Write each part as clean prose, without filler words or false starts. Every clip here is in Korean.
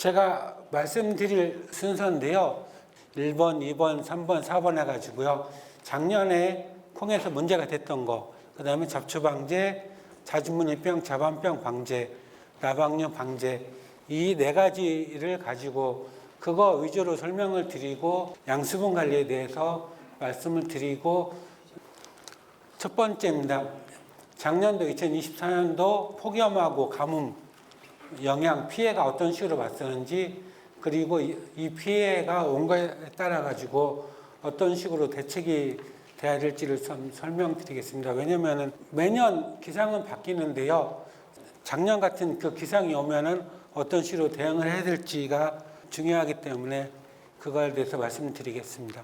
제가 말씀드릴 순서인데요. 1번, 2번, 3번, 4번 해가지고요. 작년에 콩에서 문제가 됐던 거, 그 다음에 잡초 방제, 자주무늬병, 자반병 방제, 나방류 방제, 이 네 가지를 가지고 그거 위주로 설명을 드리고 양수분 관리에 대해서 말씀을 드리고, 첫 번째입니다. 작년도 2024년도 폭염하고 가뭄 영향 피해가 어떤 식으로 발생하는지, 그리고 이 피해가 온 거에 따라 가지고 어떤 식으로 대책이 돼야 될지를 설명드리겠습니다. 왜냐하면 매년 기상은 바뀌는데요. 작년 같은 그 기상이 오면은 어떤 식으로 대응을 해야 될지가 중요하기 때문에 그거에 대해서 말씀드리겠습니다.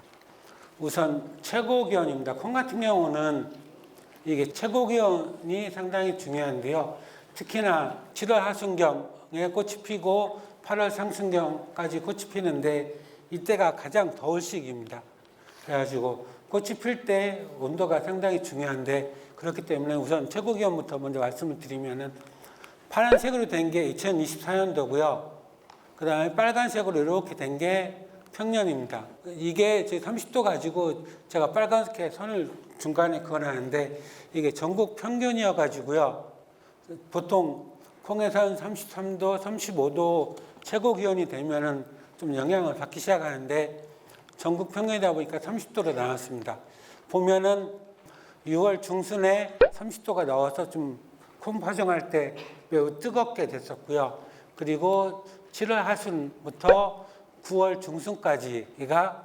우선 최고 기온입니다. 콩 같은 경우는 이게 최고 기온이 상당히 중요한데요. 특히나 7월 하순경에 꽃이 피고 8월 상순경까지 꽃이 피는데 이때가 가장 더울 시기입니다. 그래가지고 꽃이 필 때 온도가 상당히 중요한데, 그렇기 때문에 우선 최고 기온부터 먼저 말씀을 드리면은 파란색으로 된 게 2024년도고요. 그 다음에 빨간색으로 이렇게 된 게 평년입니다. 이게 제 30도 가지고 제가 빨간색 선을 중간에 그어놨는데 이게 전국 평균이어가지고요. 보통 콩에서는 33도, 35도 최고 기온이 되면은 좀 영향을 받기 시작하는데 전국 평균이다 보니까 30도로 나왔습니다. 보면은 6월 중순에 30도가 나와서 좀 콩 파종할 때 매우 뜨겁게 됐었고요. 그리고 7월 하순부터 9월 중순까지가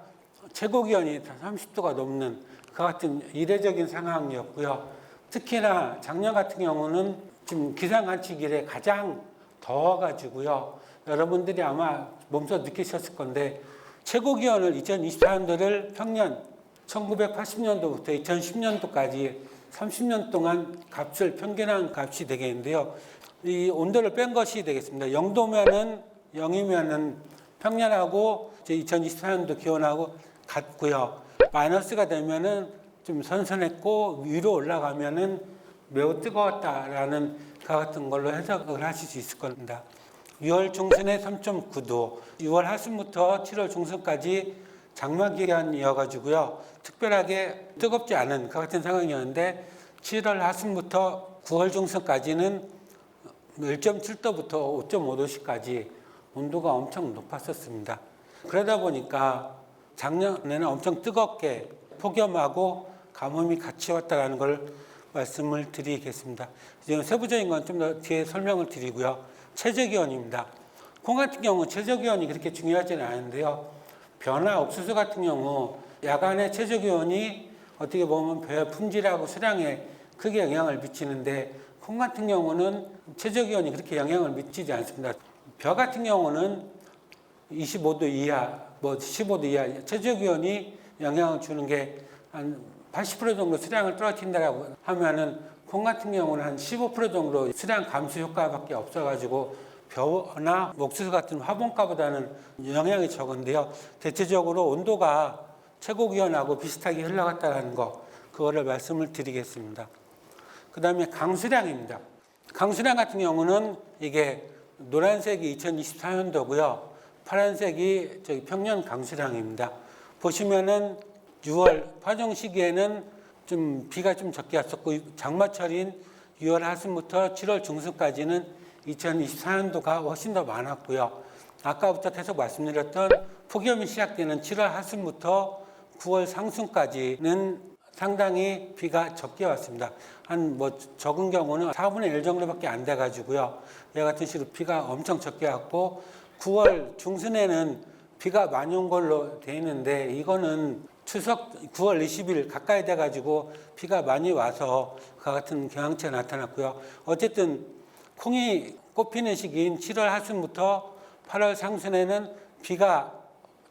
최고 기온이 30도가 넘는 그 같은 이례적인 상황이었고요. 특히나 작년 같은 경우는 지금 기상관측일에 가장 더워가지고요. 여러분들이 아마 몸소 느끼셨을 건데 최고 기온을 2024년도를 평년 1980년도부터 2010년도까지 30년 동안 값을 평균한 값이 되겠는데요. 이 온도를 뺀 것이 되겠습니다. 0도면은 0이면은 평년하고 2024년도 기온하고 같고요. 마이너스가 되면은 좀 선선했고 위로 올라가면은 매우 뜨거웠다라는 그 같은 걸로 해석을 하실 수 있을 겁니다. 6월 중순에 3.9도, 6월 하순부터 7월 중순까지 장마 기간이어가지고요. 특별하게 뜨겁지 않은 그 같은 상황이었는데 7월 하순부터 9월 중순까지는 1.7도부터 5.5도씨까지 온도가 엄청 높았었습니다. 그러다 보니까 작년에는 엄청 뜨겁게 폭염하고 가뭄이 같이 왔다는 걸 말씀을 드리겠습니다. 이제 세부적인 건 좀 더 뒤에 설명을 드리고요. 최저기온입니다. 콩 같은 경우 최저기온이 그렇게 중요하지는 않은데요. 벼나 옥수수 같은 경우 야간의 최저기온이 어떻게 보면 벼의 품질하고 수량에 크게 영향을 미치는데 콩 같은 경우는 최저기온이 그렇게 영향을 미치지 않습니다. 벼 같은 경우는 25도 이하, 15도 이하 최저기온이 영향을 주는 게 한 80% 정도 수량을 떨어뜨린다라고 하면은 콩 같은 경우는 한 15% 정도 수량 감소 효과밖에 없어가지고 벼나 옥수수 같은 화분가보다는 영향이 적은데요. 대체적으로 온도가 최고 기온하고 비슷하게 흘러갔다는 거, 그거를 말씀을 드리겠습니다. 그 다음에 강수량입니다. 강수량 같은 경우는 이게 노란색이 2024년도고요. 파란색이 평년 강수량입니다. 보시면은 6월 파종 시기에는 좀 비가 좀 적게 왔었고 장마철인 6월 하순부터 7월 중순까지는 2024년도가 훨씬 더 많았고요. 아까부터 계속 말씀드렸던 폭염이 시작되는 7월 하순부터 9월 상순까지는 상당히 비가 적게 왔습니다. 한 적은 경우는 4분의 1 정도밖에 안 돼가지고요. 얘 같은 식으로 비가 엄청 적게 왔고 9월 중순에는 비가 많이 온 걸로 돼 있는데 이거는 추석 9월 20일 가까이 돼가지고 비가 많이 와서 그 같은 경향치가 나타났고요. 어쨌든 콩이 꽃피는 시기인 7월 하순부터 8월 상순에는 비가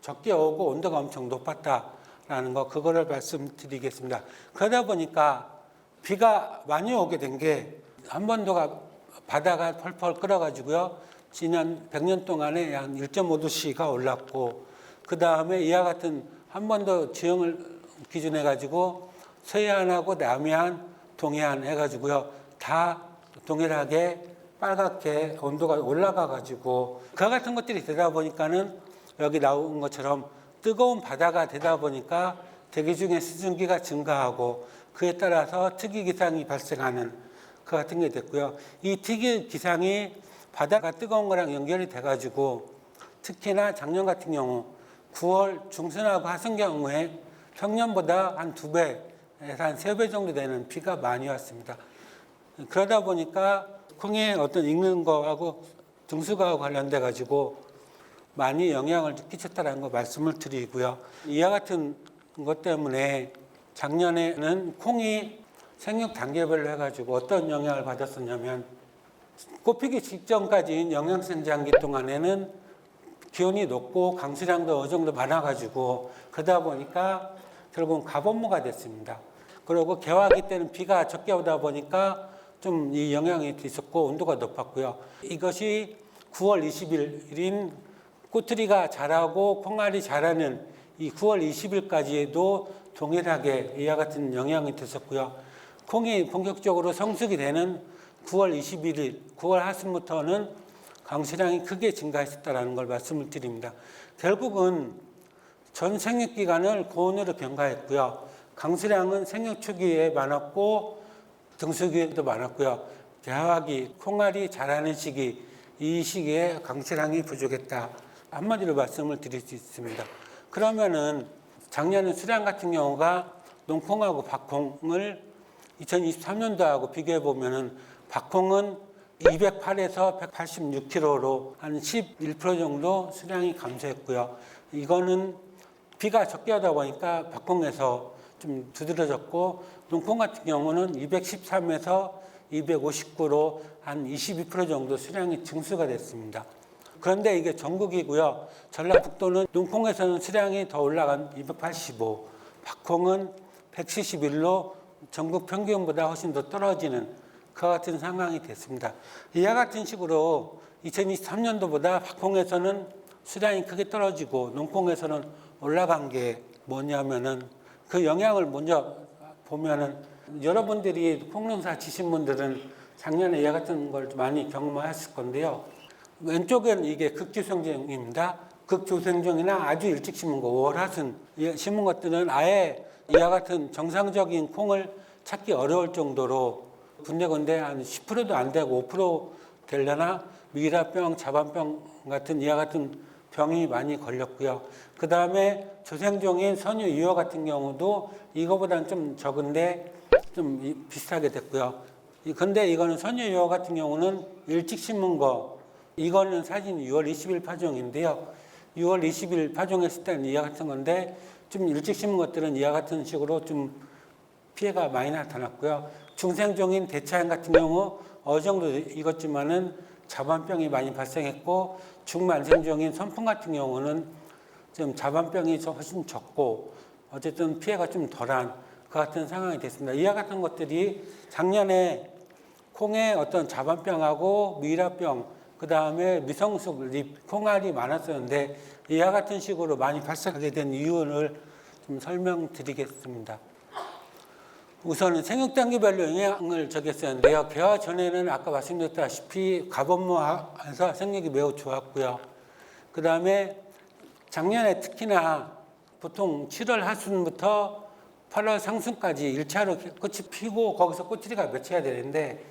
적게 오고 온도가 엄청 높았다라는 거, 그거를 말씀드리겠습니다. 그러다 보니까 비가 많이 오게 된 게 한번도가 바다가 펄펄 끓어가지고요. 지난 100년 동안에 한 1.5도씨가 올랐고, 그 다음에 이와 같은 한번도 지형을 기준해 가지고 서해안하고 남해안, 동해안 해가지고요. 다 동일하게 빨갛게 온도가 올라가 가지고 그와 같은 것들이 되다 보니까는 여기 나온 것처럼 뜨거운 바다가 되다 보니까 대기 중에 수증기가 증가하고 그에 따라서 특이 기상이 발생하는 그 같은 게 됐고요. 이 특이 기상이 바다가 뜨거운 거랑 연결이 돼 가지고 특히나 작년 같은 경우 9월 중순하고 하순 경우에 평년보다 한 2배에서 한 3배 정도 되는 비가 많이 왔습니다. 그러다 보니까 콩의 어떤 익는 거하고 등수가하고 관련돼 가지고 많이 영향을 끼쳤다는 거 말씀을 드리고요. 이와 같은 것 때문에 작년에는 콩이 생육 단계별로 해가지고 어떤 영향을 받았었냐면 꽃피기 직전까지 영양생장기 동안에는 기온이 높고 강수량도 어느 정도 많아가지고 그러다 보니까 결국은 가본무가 됐습니다. 그리고 개화기 때는 비가 적게 오다 보니까 좀 이 영향이 있었고 온도가 높았고요. 이것이 9월 20일인 꼬투리가 자라고 콩알이 자라는 이 9월 20일까지도 동일하게 이와 같은 영향이 됐었고요. 콩이 본격적으로 성숙이 되는 9월 21일, 9월 하순부터는 강수량이 크게 증가했었다는 걸 말씀을 드립니다. 결국은 전 생육 기간을 고온으로 경과했고요. 강수량은 생육 초기에 많았고 등수기에도 많았고요. 개화기, 콩알이 자라는 시기, 이 시기에 강수량이 부족했다. 한마디로 말씀을 드릴 수 있습니다. 그러면은 작년에 수량 같은 경우가 농콩하고 박콩을 2023년도하고 비교해 보면은 박콩은 208에서 186kg로 한 11% 정도 수량이 감소했고요. 이거는 비가 적게 하다 보니까 박콩에서 좀 두드러졌고 농콩 같은 경우는 213에서 259로 한 22% 정도 수량이 증수가 됐습니다. 그런데 이게 전국이고요. 전라북도는 농콩에서는 수량이 더 올라간 285, 박콩은 171로 전국 평균보다 훨씬 더 떨어지는 그와 같은 상황이 됐습니다. 이와 같은 식으로 2023년도보다 박콩에서는 수량이 크게 떨어지고 농콩에서는 올라간 게 뭐냐면은 그 영향을 먼저 보면은 여러분들이 콩농사 지신 분들은 작년에 이와 같은 걸 많이 경험하셨을 건데요. 왼쪽은 이게 극조생종입니다. 극조생종이나 아주 일찍 심은 거, 5월 하순 심은 것들은 아예 이와 같은 정상적인 콩을 찾기 어려울 정도로 군데군데 한 10%도 안 되고 5% 되려나 미라병, 자반병 같은 이와 같은 병이 많이 걸렸고요. 그 다음에 조생종인 선유 2호 같은 경우도 이거보다는 좀 적은데 좀 비슷하게 됐고요. 근데 이거는 선유 2호 같은 경우는 일찍 심은 거, 이거는 사진 6월 20일 파종인데요. 6월 20일 파종했을 때는 이와 같은 건데 좀 일찍 심은 것들은 이와 같은 식으로 좀 피해가 많이 나타났고요. 중생종인 대차양 같은 경우 어느 정도 익었지만은 자반병이 많이 발생했고 중만생종인 선풍 같은 경우는 좀 자반병이 훨씬 적고 어쨌든 피해가 좀 덜한 그 같은 상황이 됐습니다. 이와 같은 것들이 작년에 콩의 어떤 자반병하고 미라병 그 다음에 미성숙 립 콩알이 많았었는데 이와 같은 식으로 많이 발생하게 된 이유를 좀 설명드리겠습니다. 우선은 생육 단계별로 영향을 적였었는데요. 개화 전에는 아까 말씀드렸다시피 가본무에서 생육이 매우 좋았고요. 그 다음에 작년에 특히나 보통 7월 하순부터 8월 상순까지 1차로 꽃이 피고 거기서 꽃들이가 맺혀야 되는데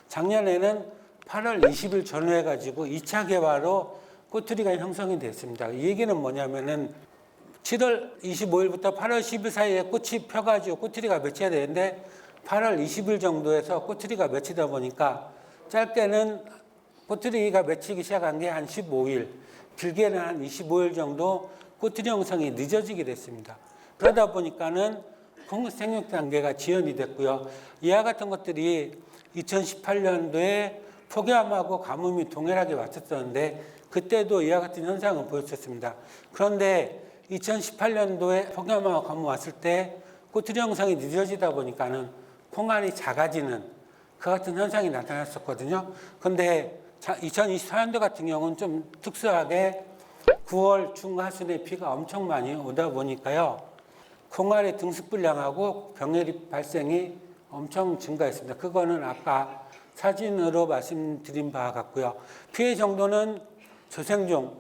작년에는 8월 20일 전후해가지고 2차 개화로 꽃들이가 형성이 됐습니다. 이 얘기는 뭐냐면은 7월 25일부터 8월 10일 사이에 꽃이 펴가지고 꽃트리가 맺혀야 되는데 8월 20일 정도에서 꽃트리가 맺히다 보니까 짧게는 꽃트리가 맺히기 시작한 게 한 15일, 길게는 한 25일 정도 꽃트리 형성이 늦어지게 됐습니다. 그러다 보니까는 생육 단계가 지연이 됐고요. 이와 같은 것들이 2018년도에 폭염하고 가뭄이 동일하게 왔었는데 그때도 이와 같은 현상을 보였었습니다. 그런데 2018년도에 폭염하고 가뭄 왔을 때 꽃트리 형성이 늦어지다 보니까는 콩알이 작아지는 그 같은 현상이 나타났었거든요. 그런데 2024년도 같은 경우는 좀 특수하게 9월 중하순에 비가 엄청 많이 오다 보니까요. 콩알의 등숙 불량하고 병해립 발생이 엄청 증가했습니다. 그거는 아까 사진으로 말씀드린 바와 같고요. 피해 정도는 조생종,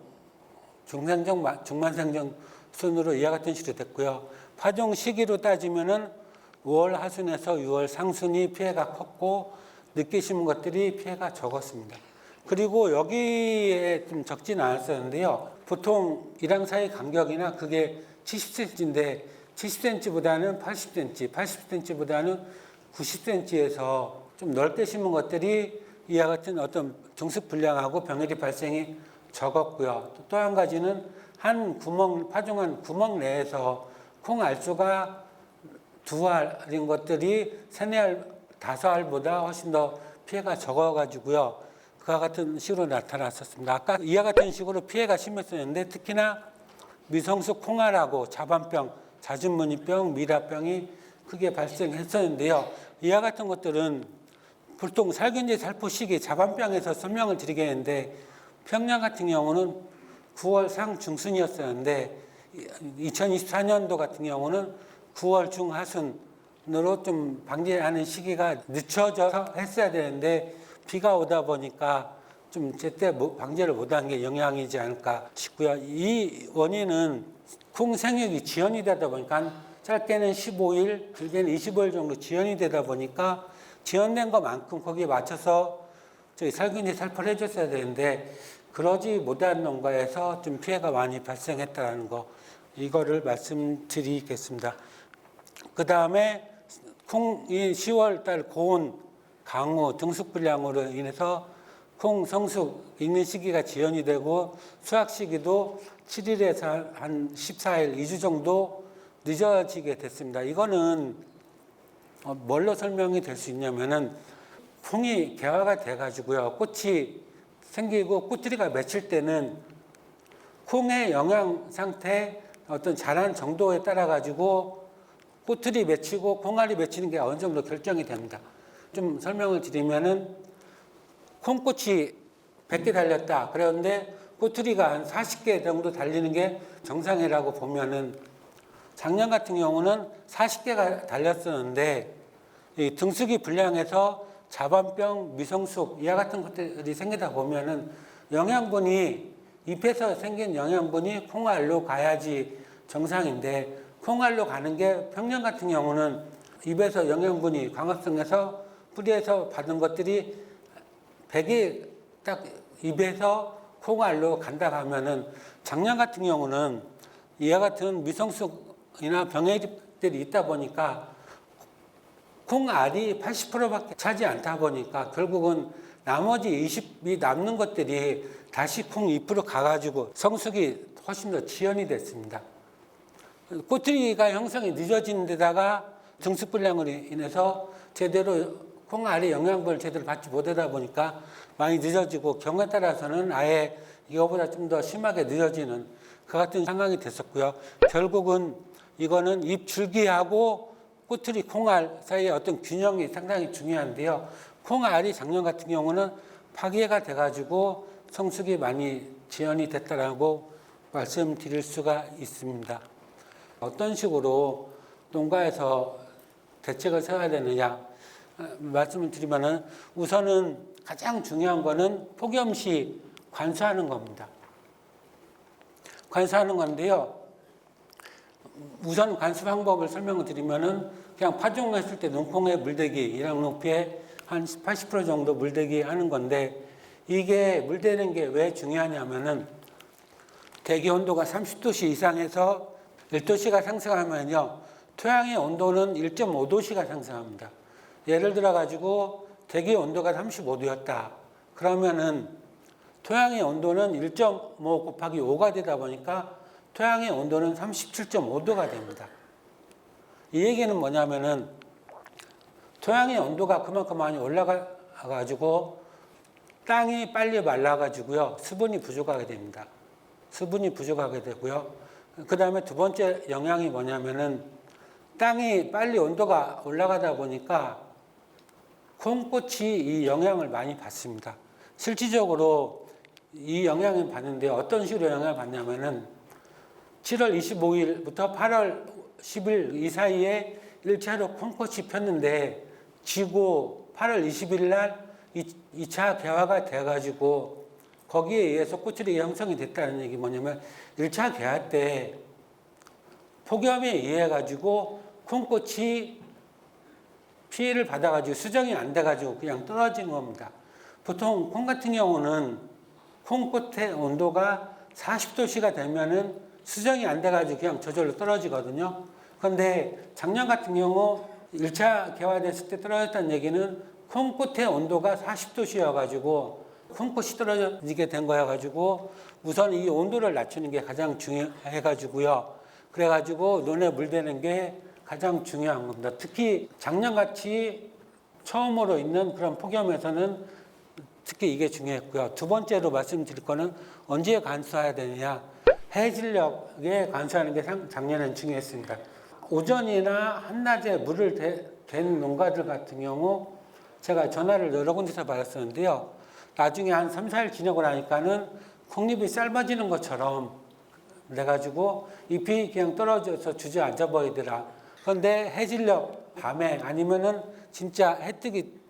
중생종, 중만생종 순으로 이와 같은 식으로 됐고요. 파종 시기로 따지면은 5월 하순에서 6월 상순이 피해가 컸고 늦게 심은 것들이 피해가 적었습니다. 그리고 여기에 좀 적진 않았었는데요. 보통 이랑 사이 간격이나 그게 70cm인데 70cm보다는 80cm, 80cm보다는 90cm에서 좀 넓게 심은 것들이 이와 같은 어떤 증습 불량하고 병해리 발생이 적었고요. 또 한 가지는 한 구멍, 파종한 구멍 내에서 콩 알수가 2알인 것들이 3알, 5알보다 훨씬 더 피해가 적어가지고요. 그와 같은 식으로 나타났었습니다. 아까 이와 같은 식으로 피해가 심했었는데 특히나 미성숙 콩알하고 자반병, 잦은무늬병, 미라병이 크게 발생했었는데요. 이와 같은 것들은 보통 살균제 살포 시기 자반병에서 설명을 드리겠는데 평양 같은 경우는 9월 상중순이었었는데 2024년도 같은 경우는 9월 중하순으로 좀 방지하는 시기가 늦춰져서 했어야 되는데 비가 오다 보니까 좀 제때 방제를 못한 게 영향이지 않을까 싶고요. 이 원인은 콩 생육이 지연이 되다 보니까 짧게는 15일, 길게는 25일 정도 지연이 되다 보니까 지연된 것만큼 거기에 맞춰서 저희 살균제 살포를 해줬어야 되는데 그러지 못한 농가에서 좀 피해가 많이 발생했다는 거 이거를 말씀드리겠습니다. 그 다음에 콩이 10월 달 고온, 강우, 등숙불량으로 인해서 콩 성숙 익는 시기가 지연이 되고 수확 시기도 7일에서 한 14일, 2주 정도 늦어지게 됐습니다. 이거는 뭘로 설명이 될 수 있냐면은 콩이 개화가 돼가지고요. 꽃이 생기고 꽃들이가 맺힐 때는 콩의 영양 상태, 어떤 자란 정도에 따라 가지고 꽃들이 맺히고 콩알이 맺히는 게 어느 정도 결정이 됩니다. 좀 설명을 드리면은 콩꽃이 100개 달렸다. 그런데 꼬투리가 한 40개 정도 달리는 게 정상이라고 보면은 작년 같은 경우는 40개가 달렸었는데 이 등숙이 불량해서 자반병, 미성숙 이와 같은 것들이 생기다 보면은 영양분이 잎에서 생긴 영양분이 콩알로 가야지 정상인데 콩알로 가는 게 평년 같은 경우는 잎에서 영양분이 광합성해서 뿌리에서 받은 것들이 100이 딱 잎에서 콩알로 간다 하면은 작년 같은 경우는 이와 같은 미성숙이나 병해잎들이 있다 보니까 콩알이 80%밖에 차지 않다 보니까 결국은 나머지 20이 남는 것들이 다시 콩 잎으로 가가지고 성숙이 훨씬 더 지연이 됐습니다. 꼬투리가 형성이 늦어지는 데다가 등숙불량으로 인해서 제대로 콩알이 영양분을 제대로 받지 못하다 보니까 많이 늦어지고 경우에 따라서는 아예 이거보다 좀 더 심하게 늦어지는 그 같은 상황이 됐었고요. 결국은 이거는 잎 줄기하고 꼬투리 콩알 사이의 어떤 균형이 상당히 중요한데요. 콩알이 작년 같은 경우는 파괴가 돼가지고 성숙이 많이 지연이 됐다라고 말씀드릴 수가 있습니다. 어떤 식으로 농가에서 대책을 세워야 되느냐 말씀을 드리면은 우선은 가장 중요한 거는 폭염 시 관수하는 겁니다. 관수하는 건데요. 우선 관수 방법을 설명을 드리면은 그냥 파종했을 때 눈콩에 물대기, 일양 높이에 한 80% 정도 물대기 하는 건데 이게 물대는 게 왜 중요하냐면은 대기 온도가 30도씨 이상에서 1도씨가 상승하면요. 토양의 온도는 1.5도씨가 상승합니다. 예를 들어 가지고 대기 온도가 35도였다. 그러면은 토양의 온도는 1.5 곱하기 5가 되다 보니까 토양의 온도는 37.5도가 됩니다. 이 얘기는 뭐냐면은 토양의 온도가 그만큼 많이 올라가 가지고 땅이 빨리 말라 가지고요. 수분이 부족하게 됩니다. 수분이 부족하게 되고요. 그 다음에 두 번째 영향이 뭐냐면은 땅이 빨리 온도가 올라가다 보니까 콩꽃이 이 영향을 많이 받습니다. 실질적으로 이 영향을 받는데 어떤 식으로 영향을 받냐면은 7월 25일부터 8월 10일 이 사이에 1차로 콩꽃이 폈는데 지고 8월 20일 날 2차 개화가 돼가지고 거기에 의해서 꼬투리가 형성이 됐다는 얘기 뭐냐면 1차 개화 때 폭염에 의해 가지고 콩꽃이 피해를 받아가지고 수정이 안 돼가지고 그냥 떨어진 겁니다. 보통 콩 같은 경우는 콩꽃의 온도가 40도씨가 되면은 수정이 안 돼가지고 그냥 저절로 떨어지거든요. 그런데 작년 같은 경우 1차 개화됐을 때 떨어졌다는 얘기는 콩꽃의 온도가 40도씨여가지고 콩꽃이 떨어지게 된 거여가지고 우선 이 온도를 낮추는 게 가장 중요해가지고요. 그래가지고 논에 물대는 게 가장 중요한 겁니다. 특히 작년같이 처음으로 있는 그런 폭염에서는 특히 이게 중요했고요. 두 번째로 말씀드릴 거는 언제 관수해야 되느냐. 해질녘에 관수하는 게 작년에는 중요했습니다. 오전이나 한낮에 물을 댄 농가들 같은 경우 제가 전화를 여러 군데서 받았었는데요. 나중에 한 3, 4일 지나고 나니까는 콩잎이 삶아지는 것처럼 돼가지고 잎이 그냥 떨어져서 주저앉아 버리더라. 그런데 해질녘 밤에 아니면은 진짜 해 뜨기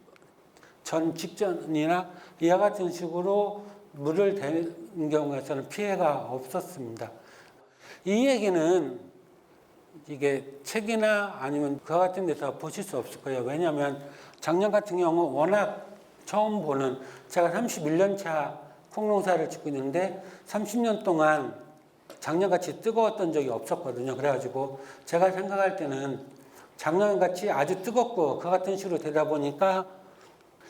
전 직전이나 이와 같은 식으로 물을 댄 경우에서는 피해가 없었습니다. 이 얘기는 이게 책이나 아니면 그와 같은 데서 보실 수 없을 거예요. 왜냐하면 작년 같은 경우 워낙 처음 보는 제가 31년 차 콩농사를 짓고 있는데 30년 동안 작년같이 뜨거웠던 적이 없었거든요. 그래가지고 제가 생각할 때는 작년같이 아주 뜨겁고 그 같은 식으로 되다 보니까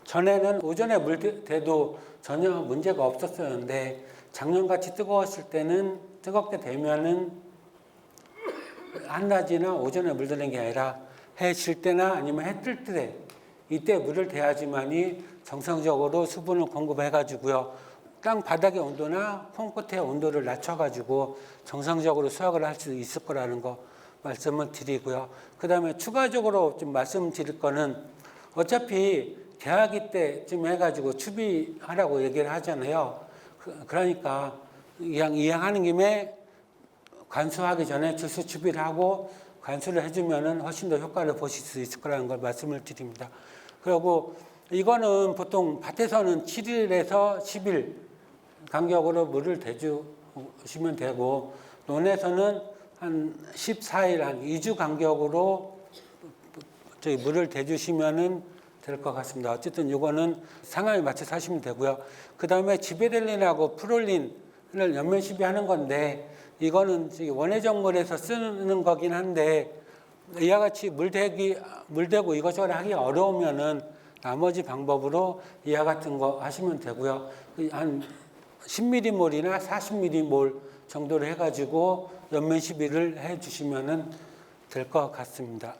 전에는 오전에 물 대도 전혀 문제가 없었었는데 작년같이 뜨거웠을 때는 뜨겁게 되면은 한낮이나 오전에 물드는 게 아니라 해 질 때나 아니면 해 뜰 때 이때 물을 대야지만이 정상적으로 수분을 공급해가지고요. 땅 바닥의 온도나 콩꽃의 온도를 낮춰가지고 정상적으로 수확을 할 수 있을 거라는 거 말씀을 드리고요. 그 다음에 추가적으로 좀 말씀드릴 거는 어차피 개화기 때쯤 해가지고 추비하라고 얘기를 하잖아요. 그러니까 이왕하는 김에 관수하기 전에 질소 추비를 하고 관수를 해주면은 훨씬 더 효과를 보실 수 있을 거라는 걸 말씀을 드립니다. 그리고 이거는 보통 밭에서는 7일에서 10일 간격으로 물을 대주시면 되고 논에서는 한 14일, 한 2주 간격으로 물을 대주시면은 될 것 같습니다. 어쨌든 이거는 상황에 맞춰서 하시면 되고요. 그 다음에 지베렐린하고 프롤린을 연면 시비하는 건데 이거는 원예정물에서 쓰는 거긴 한데 이와 같이 물대고 이것저것 하기 어려우면은 나머지 방법으로 이와 같은 거 하시면 되고요. 한 10mm몰이나 40mm몰 정도로 해가지고 연면 시비를 해주시면은 될 것 같습니다.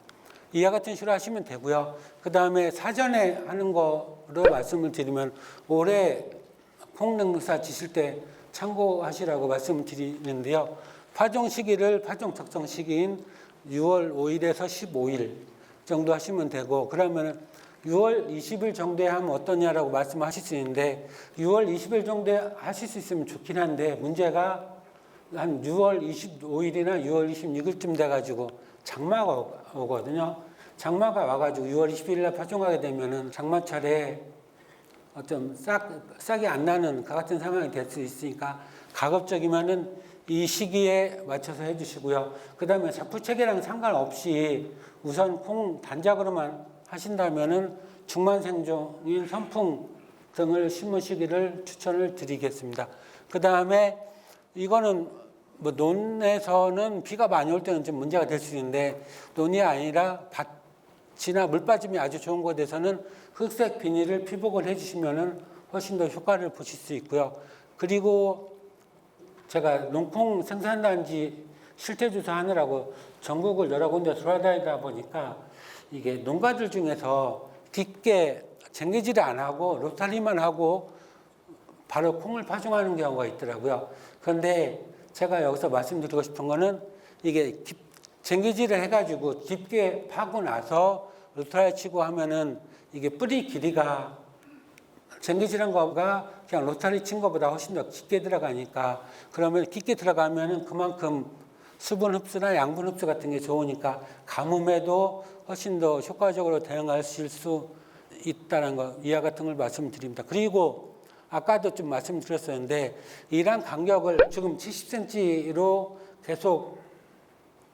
이와 같은 식으로 하시면 되고요. 그 다음에 사전에 하는 거로 말씀을 드리면 올해 콩농사 지실 때 참고하시라고 말씀을 드리는데요. 파종 시기를 파종 적정 시기인 6월 5일에서 15일 정도 하시면 되고 그러면 6월 20일 정도에 하면 어떠냐라고 말씀하실 수 있는데 6월 20일 정도에 하실 수 있으면 좋긴 한데 문제가 한 6월 25일이나 6월 26일쯤 돼가지고 장마가 오거든요. 장마가 와가지고 6월 20일날 파종하게 되면은 장마철에 어떤 싹이 안 나는 그 같은 상황이 될 수 있으니까 가급적이면은 이 시기에 맞춰서 해주시고요. 그 다음에 작부체계랑 상관없이 우선 콩 단작으로만 하신다면은 중만생종인 선풍 등을 심으시기를 추천을 드리겠습니다. 그 다음에 이거는 뭐 논에서는 비가 많이 올 때는 좀 문제가 될 수 있는데 논이 아니라 밭이나 물 빠짐이 아주 좋은 곳에서는 흑색 비닐을 피복을 해주시면은 훨씬 더 효과를 보실 수 있고요. 그리고 제가 농콩 생산단지 실태조사 하느라고 전국을 여러 군데 돌아다니다 보니까 이게 농가들 중에서 깊게 쟁기질을 안 하고 로타리만 하고 바로 콩을 파종하는 경우가 있더라고요. 그런데 제가 여기서 말씀드리고 싶은 거는 이게 쟁기질을 해가지고 깊게 파고 나서 로타리 치고 하면은 이게 뿌리 길이가 쟁기질한 거가 그냥 로타리 친 거보다 훨씬 더 깊게 들어가니까 그러면 깊게 들어가면은 그만큼 수분 흡수나 양분 흡수 같은 게 좋으니까 가뭄에도 훨씬 더 효과적으로 대응하실 수 있다는 거, 이와 같은 걸 말씀드립니다. 그리고 아까도 좀 말씀드렸었는데 이러한 간격을 지금 70cm로 계속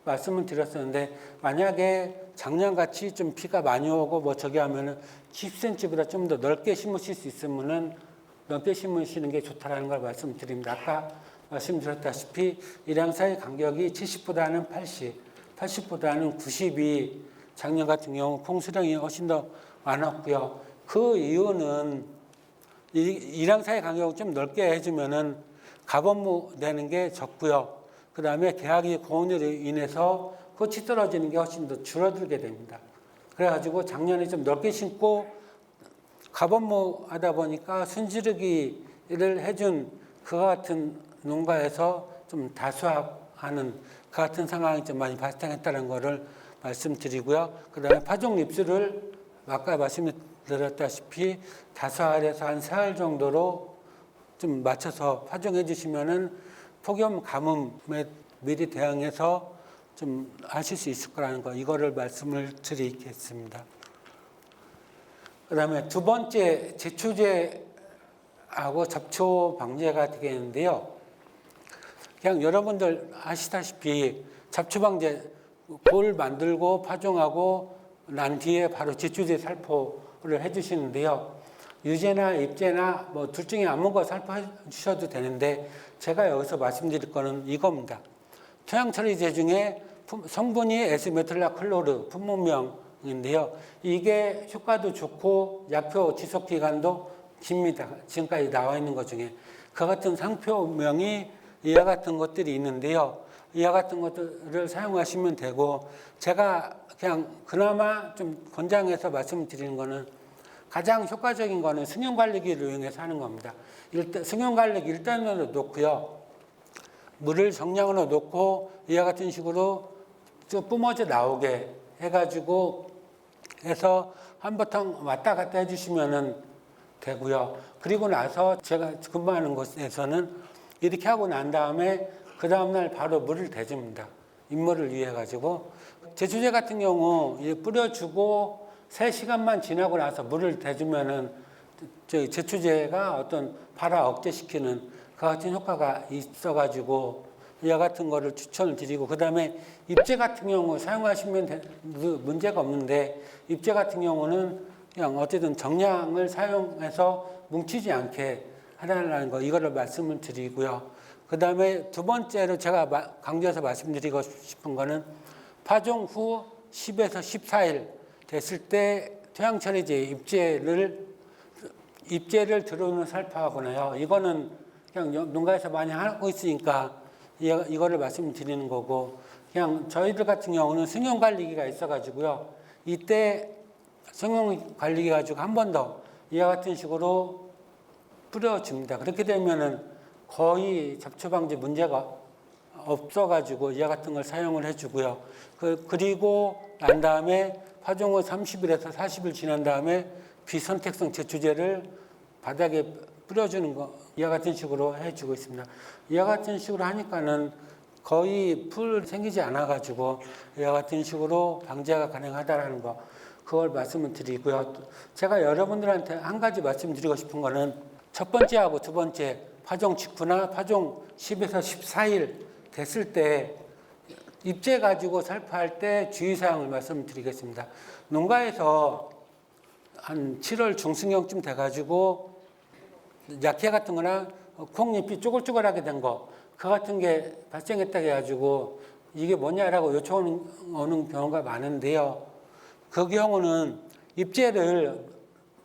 말씀을 드렸었는데 만약에 작년같이 좀 비가 많이 오고 뭐 저기 하면은 10cm보다 좀 더 넓게 심으실 수 있으면은 넓게 심으시는 게 좋다라는 걸 말씀드립니다. 아까 말씀드렸다시피 일양 사이 간격이 70보다는 80, 80보다는 90이 작년 같은 경우 콩수량이 훨씬 더 많았고요. 그 이유는 일양 사이 간격을 좀 넓게 해주면은 가범무 되는 게 적고요. 그 다음에 계약이 고온으로 인해서 꽃이 떨어지는 게 훨씬 더 줄어들게 됩니다. 그래가지고 작년에 좀 넓게 심고 가범무 하다 보니까 순지르기를 해준 그와 같은 농가에서 좀 다수하는 그 같은 상황이 좀 많이 발생했다는 것을 말씀드리고요. 그 다음에 파종 입수를 아까 말씀드렸다시피 다수할에서 한 사흘 정도로 좀 맞춰서 파종해 주시면은 폭염 가뭄에 미리 대응해서 좀 하실 수 있을 거라는 거, 이거를 말씀을 드리겠습니다. 그 다음에 두 번째 제초제하고 잡초 방제가 되겠는데요. 그냥 여러분들 아시다시피 잡초 방제 골 만들고 파종하고 난 뒤에 바로 제초제 살포를 해주시는데요. 유제나 입제나 뭐 둘 중에 아무거나 살포해 주셔도 되는데 제가 여기서 말씀드릴 거는 이겁니다. 토양처리제 중에 성분이 에스메틸라클로르 품목명인데요. 이게 효과도 좋고 약효 지속기간도 깁니다. 지금까지 나와 있는 것 중에 그 같은 상표명이 이와 같은 것들이 있는데요. 이와 같은 것들을 사용하시면 되고 제가 그냥 그나마 좀 권장해서 말씀드리는 거는 가장 효과적인 거는 승용관리기를 이용해서 하는 겁니다. 일단 승용관리기 1단으로 놓고요. 물을 정량으로 놓고 이와 같은 식으로 좀 뿜어져 나오게 해가지고 해서 한바탕 왔다 갔다 해주시면 되고요. 그리고 나서 제가 근무하는 곳에서는 이렇게 하고 난 다음에 그 다음날 바로 물을 대줍니다. 인물을 위해 가지고 제초제 같은 경우 뿌려주고 3시간만 지나고 나서 물을 대주면은 제초제가 어떤 발화 억제시키는 그 같은 효과가 있어가지고 이와 같은 거를 추천을 드리고 그 다음에 입제 같은 경우 사용하시면 문제가 없는데 입제 같은 경우는 그냥 어쨌든 정량을 사용해서 뭉치지 않게 하라는 거 이거를 말씀을 드리고요. 그 다음에 두 번째로 제가 강조해서 말씀드리고 싶은 거는 파종 후 10에서 14일 됐을 때 토양처리제 입제를 들어오는 살포하거나요. 이거는 그냥 농가에서 많이 하고 있으니까 이거를 말씀드리는 거고 그냥 저희들 같은 경우는 승용관리기가 있어가지고요. 이때 승용관리기 가지고 한 번 더 이와 같은 식으로 뿌려줍니다. 그렇게 되면은 거의 잡초방지 문제가 없어가지고 이와 같은 걸 사용을 해주고요. 그리고 난 다음에 파종 후 30일에서 40일 지난 다음에 비선택성 제초제를 바닥에 뿌려주는 거 이와 같은 식으로 해주고 있습니다. 이와 같은 식으로 하니까는 거의 풀 생기지 않아가지고 이와 같은 식으로 방제가 가능하다라는 거 그걸 말씀을 드리고요. 제가 여러분들한테 한 가지 말씀드리고 싶은 거는 첫 번째하고 두 번째 파종 직후나 파종 10에서 14일 됐을 때 입제 가지고 살포할 때 주의사항을 말씀드리겠습니다. 농가에서 한 7월 중순경쯤 돼가지고 약해 같은 거나 콩잎이 쪼글쪼글하게 된 거, 그 같은 게 발생했다고 해가지고 이게 뭐냐라고 요청오는 경우가 많은데요. 그 경우는 입제를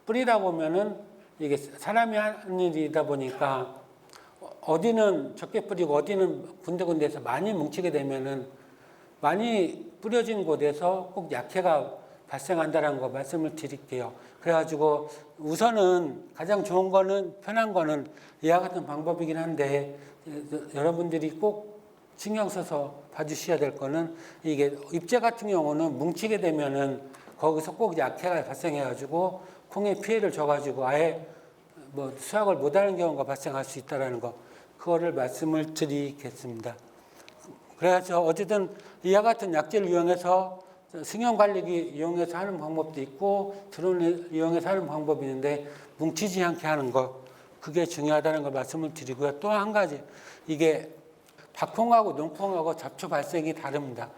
뿌리다 보면은 이게 사람이 하는 일이다 보니까 어디는 적게 뿌리고 어디는 군데군데에서 많이 뭉치게 되면은 많이 뿌려진 곳에서 꼭 약해가 발생한다는 거 말씀을 드릴게요. 그래가지고 우선은 가장 좋은 거는 편한 거는 이와 같은 방법이긴 한데 여러분들이 꼭 신경 써서 봐주셔야 될 거는 이게 입제 같은 경우는 뭉치게 되면은 거기서 꼭 약해가 발생해가지고 콩에 피해를 줘가지고 아예 뭐 수확을 못하는 경우가 발생할 수 있다는 거 그거를 말씀을 드리겠습니다. 그래서 어쨌든 이와 같은 약재를 이용해서 승용관리기 이용해서 하는 방법도 있고 드론을 이용해서 하는 방법이 있는데 뭉치지 않게 하는 거, 그게 중요하다는 걸 말씀을 드리고요. 또 한 가지, 이게 박홍하고 농콩하고 잡초 발생이 다릅니다.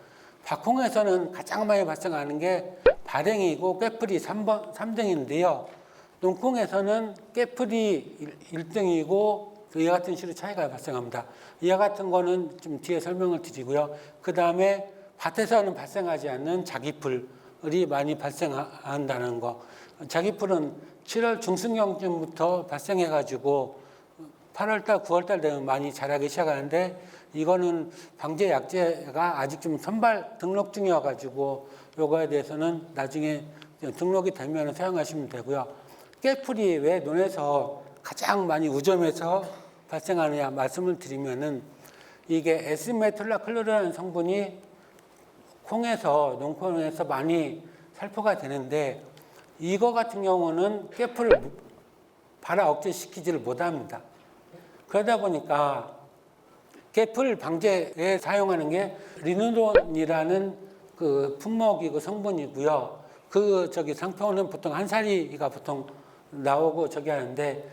박홍에서는 가장 많이 발생하는 게 발행이고 꾀풀이 3등인데요. 농콩에서는 꾀풀이 1등이고 이와 같은 식으로 차이가 발생합니다. 이와 같은 거는 좀 뒤에 설명을 드리고요. 그 다음에 밭에서는 발생하지 않는 자기풀이 많이 발생한다는 거. 자기풀은 7월 중순경쯤부터 발생해가지고 8월달, 9월달 되면 많이 자라기 시작하는데 이거는 방제 약제가 아직 좀 선발 등록 중이어가지고 요거에 대해서는 나중에 등록이 되면 사용하시면 되고요. 꾀풀이 왜 논에서 가장 많이 우점해서 발생하느냐 말씀을 드리면은 이게 에스메틸라클로르라는 성분이 콩에서 농콩에서 많이 살포가 되는데 이거 같은 경우는 꾀풀을 발화 억제시키지를 못합니다. 그러다 보니까 꾀풀 방제에 사용하는 게 리누론이라는 그 품목이고 성분이고요. 그 상표는 보통 한 사리가 보통 나오고 저기 하는데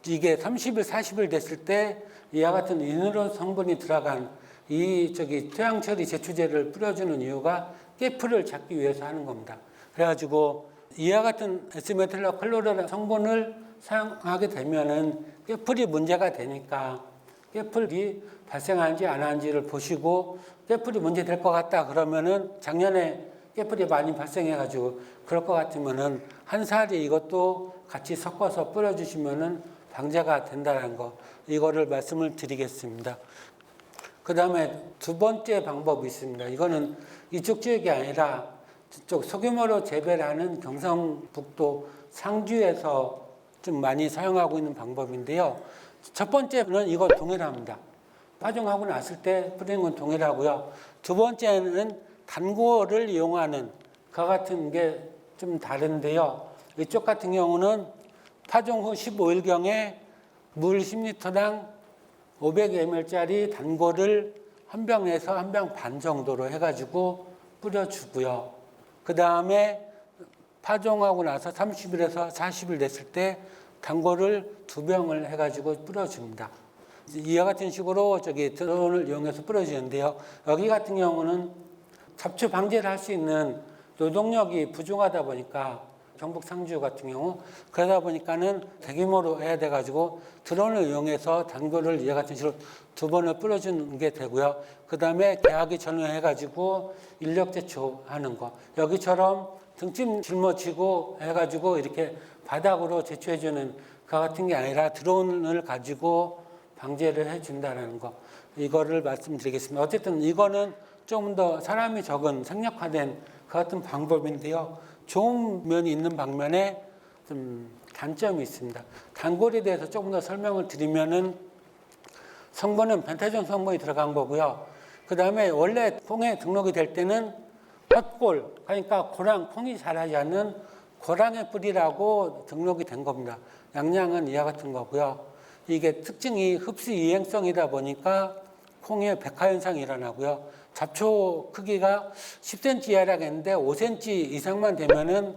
이게 30일, 40일 됐을 때 이와 같은 리누론 성분이 들어간 이 토양처리 제초제를 뿌려주는 이유가 꾀풀을 잡기 위해서 하는 겁니다. 그래가지고 이와 같은 에스메틸라클로르 성분을 사용하게 되면은 꾀풀이 문제가 되니까 꾀풀이 발생하는지 안 하는지를 보시고 꾀풀이 문제 될 것 같다 그러면은 작년에 꾀풀이 많이 발생해가지고 그럴 것 같으면은 한 사리 이것도 같이 섞어서 뿌려주시면은 방제가 된다는 거, 이거를 말씀을 드리겠습니다. 그 다음에 두 번째 방법이 있습니다. 이거는 이쪽 지역이 아니라 저쪽 소규모로 재배를 하는 경상북도 상주에서 좀 많이 사용하고 있는 방법인데요. 첫 번째는 이거 동일합니다. 파종하고 났을 때 뿌리는 건 동일하고요. 두 번째는 단골을 이용하는 그 같은 게 좀 다른데요. 이쪽 같은 경우는 파종 후 15일경에 물 10리터당 500ml짜리 단골을 한 병에서 한 병 반 정도로 해가지고 뿌려주고요. 그 다음에 파종하고 나서 30일에서 40일 됐을 때 단골을 2병을 해가지고 뿌려줍니다. 이와 같은 식으로 드론을 이용해서 뿌려주는데요. 여기 같은 경우는 잡초 방제를 할 수 있는 노동력이 부족하다 보니까 경북 상주 같은 경우 그러다 보니까는 대규모로 해야 돼가지고 드론을 이용해서 단골을 이와 같은 식으로 2번을 뿌려주는 게 되고요. 그 다음에 개하기 전후 해가지고 인력 제초하는 거. 여기처럼 등짐 짊어지고 해가지고 이렇게 바닥으로 제초해주는 그 같은 게 아니라 드론을 가지고 방제를 해준다는 거. 이거를 말씀드리겠습니다. 어쨌든 이거는 좀 더 사람이 적은 생략화된 그 같은 방법인데요. 좋은 면이 있는 반면에 좀 단점이 있습니다. 단골에 대해서 조금 더 설명을 드리면은 성분은 벤타존 성분이 들어간 거고요. 그 다음에 원래 콩에 등록이 될 때는 헛골, 그러니까 고랑, 콩이 자라지 않는 고랑의 뿌리라고 등록이 된 겁니다. 양양은 이와 같은 거고요. 이게 특징이 흡수 이행성이다 보니까 콩에 백화현상이 일어나고요. 잡초 크기가 10cm 이하라고 했는데 5cm 이상만 되면은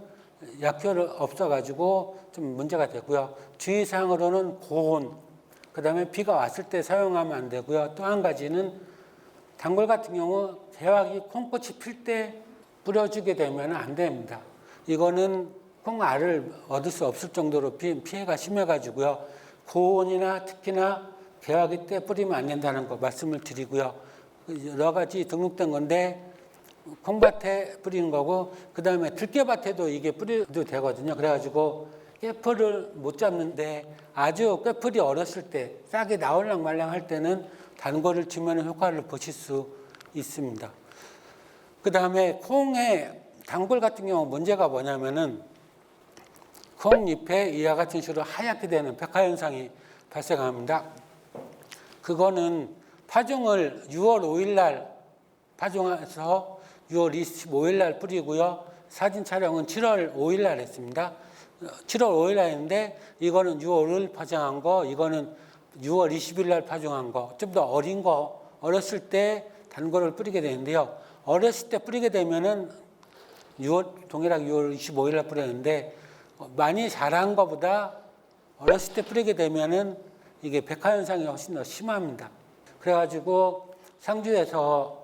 약효를 없어가지고 좀 문제가 되고요. 주의사항으로는 고온, 그 다음에 비가 왔을 때 사용하면 안 되고요. 또 한 가지는 단골 같은 경우 대박이 콩꽃이 필 때 뿌려주게 되면 안 됩니다. 이거는 콩알을 얻을 수 없을 정도로 피해가 심해가지고요. 고온이나 특히나 개화기 때 뿌리면 안 된다는 거 말씀을 드리고요. 여러 가지 등록된 건데 콩밭에 뿌리는 거고 그 다음에 들깨밭에도 이게 뿌려도 되거든요. 그래가지고 꾀풀을 못 잡는데 아주 꾀풀이 어렸을 때 싹이 나올랑 말랑 할 때는 단골을 치면 효과를 보실 수 있습니다. 그 다음에 콩의 단골 같은 경우 문제가 뭐냐면은 콩잎에 이와 같은 식으로 하얗게 되는 백화현상이 발생합니다. 그거는 파종을 6월 5일 날 파종해서 6월 25일 날 뿌리고요. 사진 촬영은 7월 5일 날 했습니다. 7월 5일 날 했는데 이거는 6월 5일 파종한 거, 이거는 6월 20일 날 파종한 거, 좀 더 어린 거, 어렸을 때 단골을 뿌리게 되는데요. 어렸을 때 뿌리게 되면은 동일하게 6월 25일 날 뿌렸는데 많이 자란 것보다 어렸을 때 뿌리게 되면은 이게 백화 현상이 훨씬 더 심합니다. 그래가지고 상주에서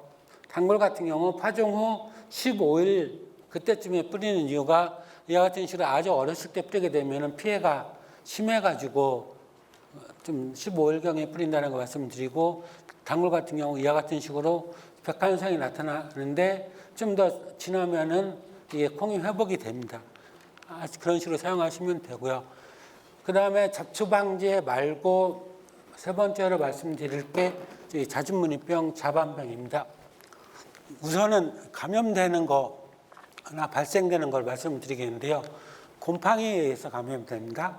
단골 같은 경우 파종 후 15일 그때쯤에 뿌리는 이유가 이와 같은 식으로 아주 어렸을 때 뿌리게 되면은 피해가 심해가지고 좀 15일경에 뿌린다는 거 말씀드리고, 단골 같은 경우 이와 같은 식으로 백화 현상이 나타나는데 좀 더 지나면은 이게 콩이 회복이 됩니다. 그런 식으로 사용하시면 되고요. 그 다음에 잡초 방제 말고 세 번째로 말씀드릴 게 자주무늬병 자반병입니다. 우선은 감염되는 거나 발생되는 걸 말씀드리겠는데요. 곰팡이에 의해서 감염됩니다.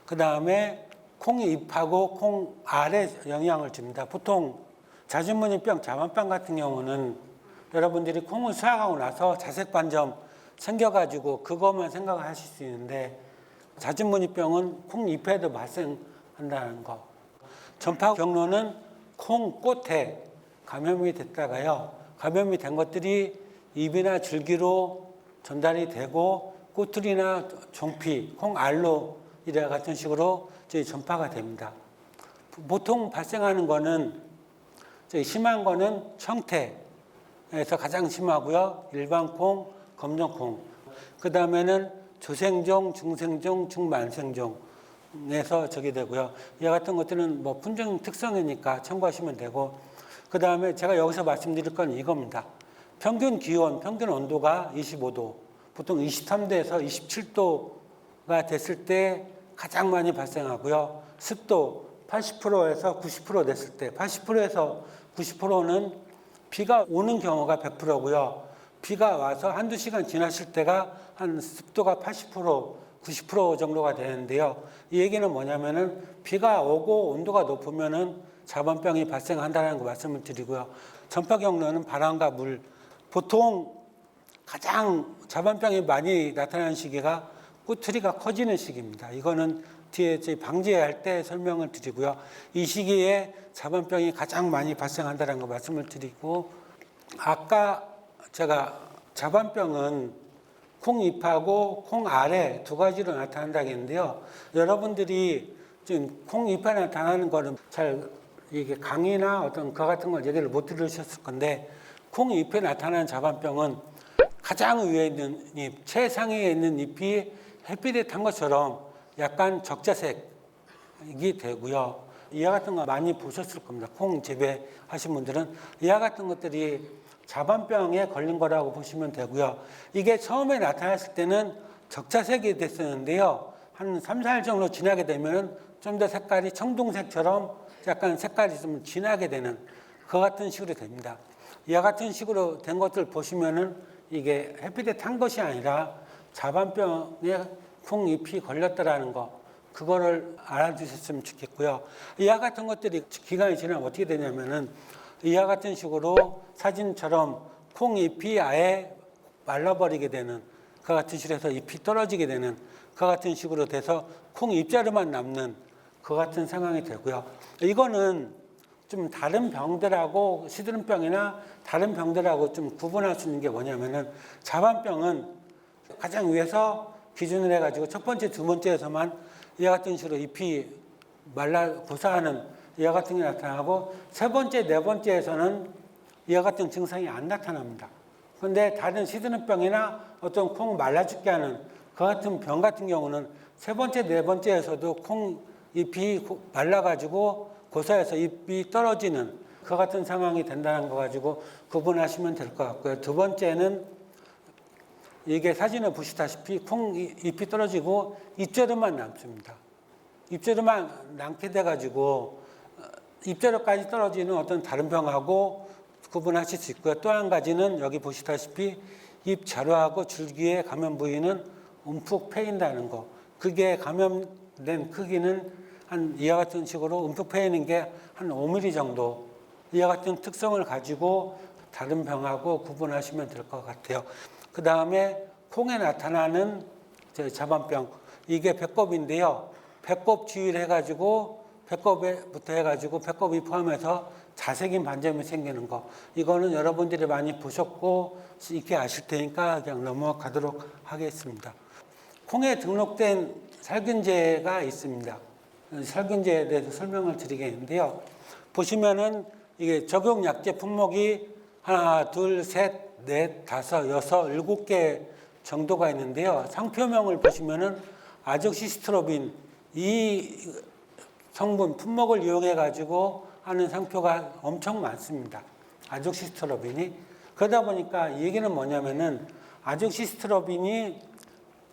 그 다음에 콩이 잎하고 콩 알에 영향을 줍니다. 보통 자주무늬병 자반병 같은 경우는 여러분들이 콩을 수확하고 나서 자색 반점 생겨가지고 그것만 생각을 하실 수 있는데, 자주무늬병은 콩잎에도 발생한다는 거. 전파 경로는 콩꽃에 감염이 됐다가요, 감염이 된 것들이 잎이나 줄기로 전달이 되고 꼬투리나 종피, 콩알로 이래 같은 식으로 전파가 됩니다. 보통 발생하는 거는 심한 거는 청태에서 가장 심하고요. 일반 콩, 검정콩. 그 다음에는 조생종, 중생종, 중만생종에서 저기 되고요. 이와 같은 것들은 뭐 품종 특성이니까 참고하시면 되고, 그 다음에 제가 여기서 말씀드릴 건 이겁니다. 평균 기온, 평균 온도가 25도, 보통 23도에서 27도가 됐을 때 가장 많이 발생하고요. 습도 80%에서 90% 됐을 때, 80%에서 90%는 비가 오는 경우가 100%고요. 비가 와서 한두 시간 지났을 때가 한 습도가 80%, 90% 정도가 되는데요. 이 얘기는 뭐냐면은 비가 오고 온도가 높으면은 자반병이 발생한다는 거 말씀을 드리고요. 전파 경로는 바람과 물. 보통 가장 자반병이 많이 나타나는 시기가 꼬투리가 커지는 시기입니다. 이거는 뒤에 방제할 때 설명을 드리고요. 이 시기에 자반병이 가장 많이 발생한다는 거 말씀을 드리고, 아까 제가 자반병은 콩잎하고 콩알에 두 가지로 나타난다고 했는데요. 여러분들이 지금 콩잎에 나타나는 거는 잘 이게 강의나 어떤 그 같은 걸 얘기를 못 들으셨을 건데, 콩잎에 나타나는 자반병은 가장 위에 있는 잎, 최상위에 있는 잎이 햇빛에 탄 것처럼 약간 적자색이 되고요. 이와 같은 거 많이 보셨을 겁니다. 콩 재배하신 분들은 이와 같은 것들이 자반병에 걸린 거라고 보시면 되고요. 이게 처음에 나타났을 때는 적자색이 됐었는데요. 한 3, 4일 정도 지나게 되면 좀 더 색깔이 청동색처럼 약간 색깔이 좀 진하게 되는 그 같은 식으로 됩니다. 이와 같은 식으로 된 것들 보시면은 이게 햇빛에 탄 것이 아니라 자반병에 콩잎이 걸렸다라는 거, 그거를 알아두셨으면 좋겠고요. 이와 같은 것들이 기간이 지나면 어떻게 되냐면은 이와 같은 식으로 사진처럼 콩잎이 아예 말라버리게 되는, 그 같은 식으로 해서 잎이 떨어지게 되는 그 같은 식으로 돼서 콩잎자루만 남는 그 같은 상황이 되고요. 이거는 좀 다른 병들하고, 시드름병이나 다른 병들하고 좀 구분할 수 있는 게 뭐냐면은, 자반병은 가장 위에서 기준을 해가지고 첫 번째, 두 번째에서만 이와 같은 식으로 잎이 말라 고사하는 이와 같은 게 나타나고, 세 번째, 네 번째에서는 이와 같은 증상이 안 나타납니다. 그런데 다른 시드름병이나 어떤 콩 말라 죽게 하는 그 같은 병 같은 경우는 세 번째, 네 번째에서도 콩잎이 말라가지고 고사해서 잎이 떨어지는 그 같은 상황이 된다는 거 가지고 구분하시면 될 것 같고요. 두 번째는 이게 사진을 보시다시피 콩잎이 떨어지고 잎자루만 남습니다. 잎자루만 남게 돼가지고 잎자루까지 떨어지는 어떤 다른 병하고 구분하실 수 있고요. 또 한 가지는 여기 보시다시피 잎자루하고 줄기의 감염 부위는 움푹 패인다는 거. 그게 감염된 크기는 한 이와 같은 식으로 움푹 패이는 게 한 5mm 정도, 이와 같은 특성을 가지고 다른 병하고 구분하시면 될 것 같아요. 그 다음에 콩에 나타나는 자반병, 이게 배꼽인데요. 배꼽 주위를 해가지고 배꼽부터 해가지고 배꼽이 포함해서 자색인 반점이 생기는 거. 이거는 여러분들이 많이 보셨고 익히 아실 테니까 그냥 넘어가도록 하겠습니다. 콩에 등록된 살균제가 있습니다. 살균제에 대해서 설명을 드리겠는데요. 보시면은 이게 적용 약제 품목이 하나, 둘, 셋, 넷, 다섯, 여섯, 7개 정도가 있는데요. 상표명을 보시면은 아족시스트로빈 이 성분 품목을 이용해 가지고 하는 상표가 엄청 많습니다. 아족시스트로빈이. 그러다 보니까 이 얘기는 뭐냐면은 아족시스트로빈이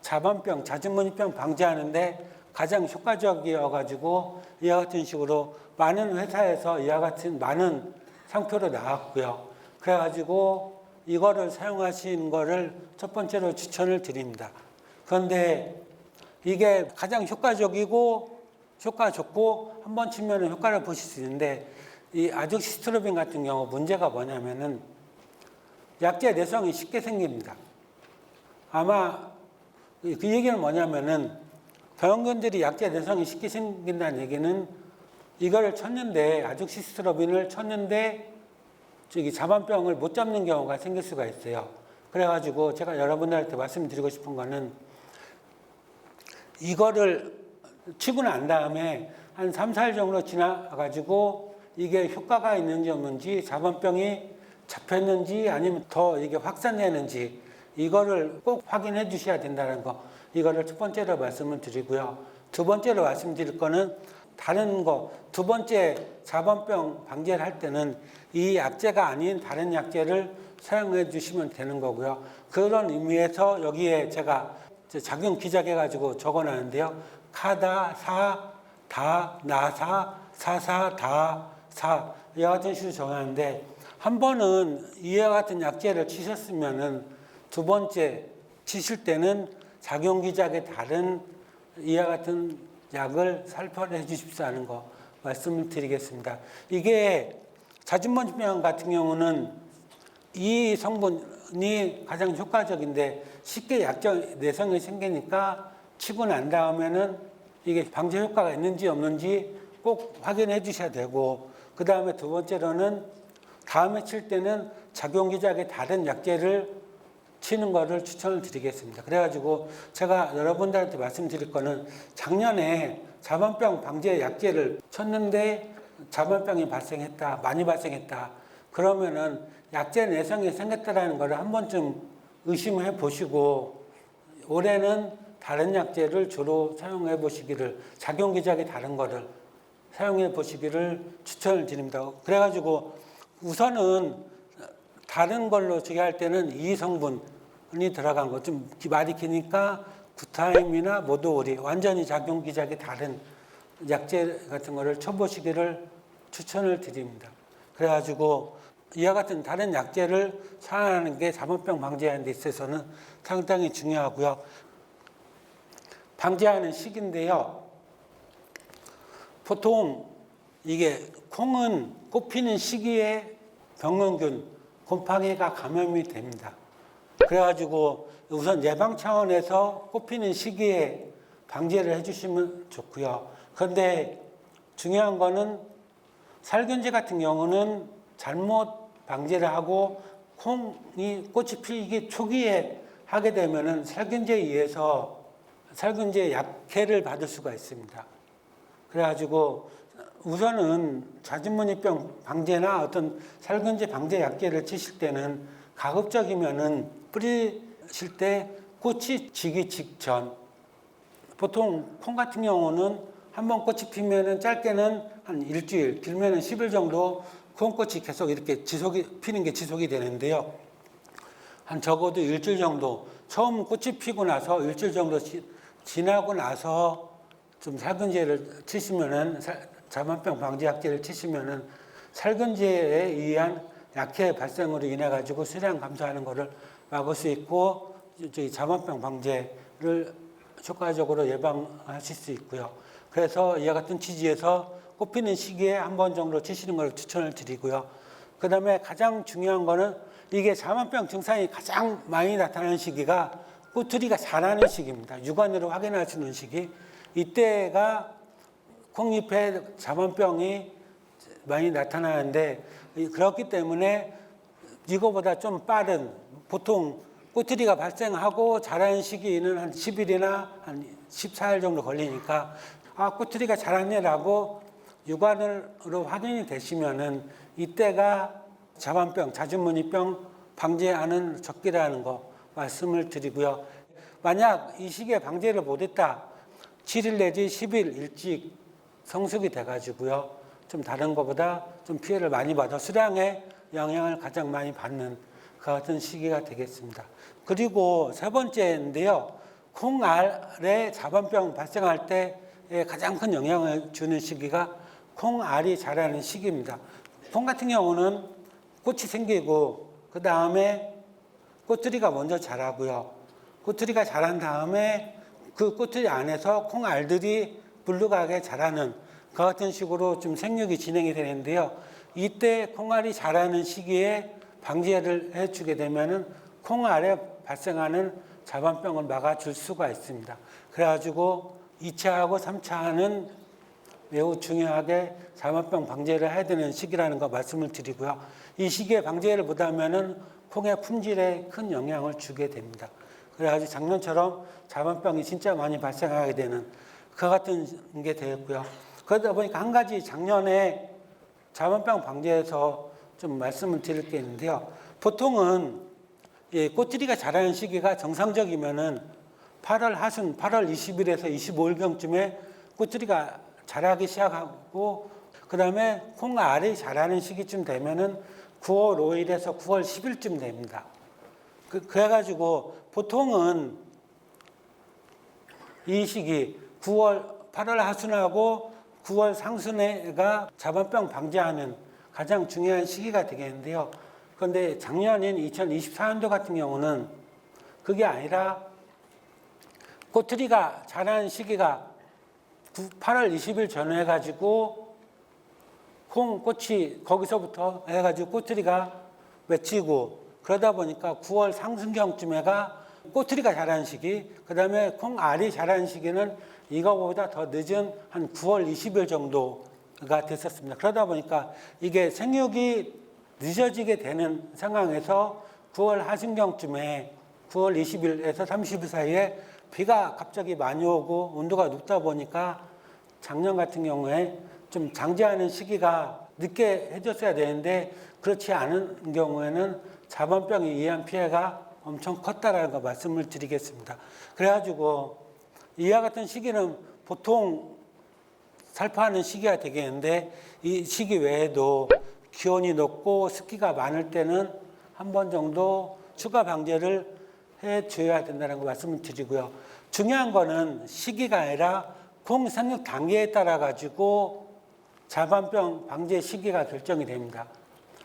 자반병, 잦은무늬병 방지하는데 가장 효과적이어 가지고 이와 같은 식으로 많은 회사에서 이와 같은 많은 상표로 나왔고요. 그래 가지고 이거를 사용하시는 거를 첫 번째로 추천을 드립니다. 그런데 이게 가장 효과적이고 효과 좋고 한 번 치면 효과를 보실 수 있는데 이 아족시스트로빈 같은 경우 문제가 뭐냐면은 약제 내성이 쉽게 생깁니다. 아마 그 얘기는 뭐냐면은 병원들이 약제 내성이 쉽게 생긴다는 얘기는 이거를 쳤는데 아족시스트로빈을 쳤는데 저기 자반병을 못 잡는 경우가 생길 수가 있어요. 그래가지고 제가 여러분들한테 말씀드리고 싶은 거는 이거를 치고 난 다음에 한 3, 4일 정도 지나가지고 이게 효과가 있는지 없는지 자반병이 잡혔는지 아니면 더 이게 확산되는지 이거를 꼭 확인해 주셔야 된다는 거. 이거를 첫 번째로 말씀을 드리고요. 두 번째로 말씀드릴 거는 다른 거. 두 번째 자반병 방제를 할 때는 이 약제가 아닌 다른 약제를 사용해 주시면 되는 거고요. 그런 의미에서 여기에 제가 작용 기작해 가지고 적어 놨는데요. 카다, 사, 다, 나사, 사사, 다, 사 이와 같은 식으로 적었는데 한 번은 이와 같은 약제를 치셨으면은 두 번째 치실 때는 작용 기작에 다른 이와 같은 약을 살포해 주십시오 하는 거 말씀을 드리겠습니다. 이게 잦은무늬병 같은 경우는 이 성분이 가장 효과적인데 쉽게 약제 내성이 생기니까 치고 난 다음에는 이게 방제 효과가 있는지 없는지 꼭 확인해 주셔야 되고 그 다음에 두 번째로는 다음에 칠 때는 작용 기작에 다른 약제를 치는 거를 추천을 드리겠습니다. 그래가지고 제가 여러분들한테 말씀드릴 거는 작년에 자반병 방제 약제를 쳤는데 자반병이 발생했다, 많이 발생했다. 그러면은 약제 내성이 생겼다라는 거를 한 번쯤 의심해 보시고 올해는 다른 약제를 주로 사용해 보시기를 작용 기작이 다른 거를 사용해 보시기를 추천을 드립니다. 그래가지고 우선은 다른 걸로 제기할 때는 이 성분이 들어간 거 좀 말이 기니까 구타임이나 모도오리 완전히 작용 기작이 다른 약제 같은 거를 쳐보시기를 추천을 드립니다. 그래가지고 이와 같은 다른 약제를 사용하는 게 자반병 방지하는 데 있어서는 상당히 중요하고요. 방지하는 시기인데요. 보통 이게 콩은 꽃피는 시기에 병원균, 곰팡이가 감염이 됩니다. 그래가지고 우선 예방 차원에서 꽃피는 시기에 방제를 해주시면 좋고요. 그런데 중요한 거는 살균제 같은 경우는 잘못 방제를 하고 꽃이 피기 초기에 하게 되면은 살균제에 의해서 살균제 약해를 받을 수가 있습니다. 그래가지고 우선은 잦은무늬병 방제나 어떤 살균제 방제 약제를 치실 때는 가급적이면은 뿌리실 때 꽃이 지기 직전. 보통 콩 같은 경우는 한번 꽃이 피면은 짧게는 한 일주일, 길면은 10일 정도 콩꽃이 계속 이렇게 피는 게 지속이 되는데요. 한 적어도 일주일 정도, 처음 꽃이 피고 나서 일주일 정도 지나고 나서 좀 살균제를 치시면은 자반병 방지 약제를 치시면은 살균제에 의한 약해 발생으로 인해 가지고 수량 감소하는 것을 막을 수 있고 저희 자반병 방제를 효과적으로 예방하실 수 있고요. 그래서 이와 같은 취지에서 꽃피는 시기에 한 번 정도 치시는 걸 추천을 드리고요. 그 다음에 가장 중요한 거는 이게 자반병 증상이 가장 많이 나타나는 시기가 꼬투리가 자라는 시기입니다. 육안으로 확인할 수 있는 시기. 이때가 콩잎에 자반병이 많이 나타나는데 그렇기 때문에 이거보다 좀 빠른 보통 꼬투리가 발생하고 자라는 시기는 한 10일이나 한 14일 정도 걸리니까 꼬투리가 자랐네라고 육안으로 확인이 되시면은 이때가 자반병, 자주무늬병 방지하는 적기라는 거 말씀을 드리고요. 만약 이 시기에 방제를 못했다, 7일 내지 10일 일찍 성숙이 돼가지고요. 좀 다른 것보다 좀 피해를 많이 받아 수량에 영향을 가장 많이 받는 그 같은 시기가 되겠습니다. 그리고 세 번째인데요. 콩알에 자반병 발생할 때 가장 큰 영향을 주는 시기가 콩알이 자라는 시기입니다. 콩 같은 경우는 꽃이 생기고 그 다음에 꼬투리가 먼저 자라고요. 꼬투리가 자란 다음에 그 꼬투리 안에서 콩알들이 불루가게 자라는 그 같은 식으로 좀 생육이 진행이 되는데요. 이때 콩알이 자라는 시기에 방제를 해주게 되면은 콩알에 발생하는 자반병을 막아줄 수가 있습니다. 그래가지고 2차하고 3차는 매우 중요하게 자반병 방제를 해야 되는 시기라는 거 말씀을 드리고요. 이 시기에 방제를 못하면은 콩의 품질에 큰 영향을 주게 됩니다. 그래가지고 작년처럼 자반병이 진짜 많이 발생하게 되는 그 같은 게 되었고요. 그러다 보니까 한 가지 작년에 자반병 방제에서 좀 말씀을 드릴 게 있는데요. 보통은 꼬투리가 자라는 시기가 정상적이면은 8월 하순, 8월 20일에서 25일경쯤에 꼬투리가 자라기 시작하고 그 다음에 콩알이 자라는 시기쯤 되면은 9월 5일에서 9월 10일쯤 됩니다. 그래가지고 보통은 이 시기 8월 하순하고 9월 상순에가 자반병 방지하는 가장 중요한 시기가 되겠는데요. 그런데 작년인 2024년도 같은 경우는 그게 아니라 꼬투리가 자라는 시기가 8월 20일 전에 해가지고 콩꽃이 거기서부터 해가지고 꼬투리가 맺히고 그러다 보니까 9월 상순경쯤에가 꼬투리가 자라는 시기, 그 다음에 콩알이 자라는 시기는 이거보다 더 늦은 한 9월 20일 정도가 됐었습니다. 그러다 보니까 이게 생육이 늦어지게 되는 상황에서 9월 하순경쯤에 9월 20일에서 30일 사이에 비가 갑자기 많이 오고 온도가 높다 보니까 작년 같은 경우에 좀 장제하는 시기가 늦게 해줬어야 되는데 그렇지 않은 경우에는 자반병에 의한 피해가 엄청 컸다라는 거 말씀을 드리겠습니다. 그래가지고 이와 같은 시기는 보통 살포하는 시기가 되겠는데 이 시기 외에도 기온이 높고 습기가 많을 때는 한 번 정도 추가 방제를 해줘야 된다는 거 말씀을 드리고요. 중요한 거는 시기가 아니라 콩 생육 단계에 따라 가지고 자반병 방제 시기가 결정이 됩니다.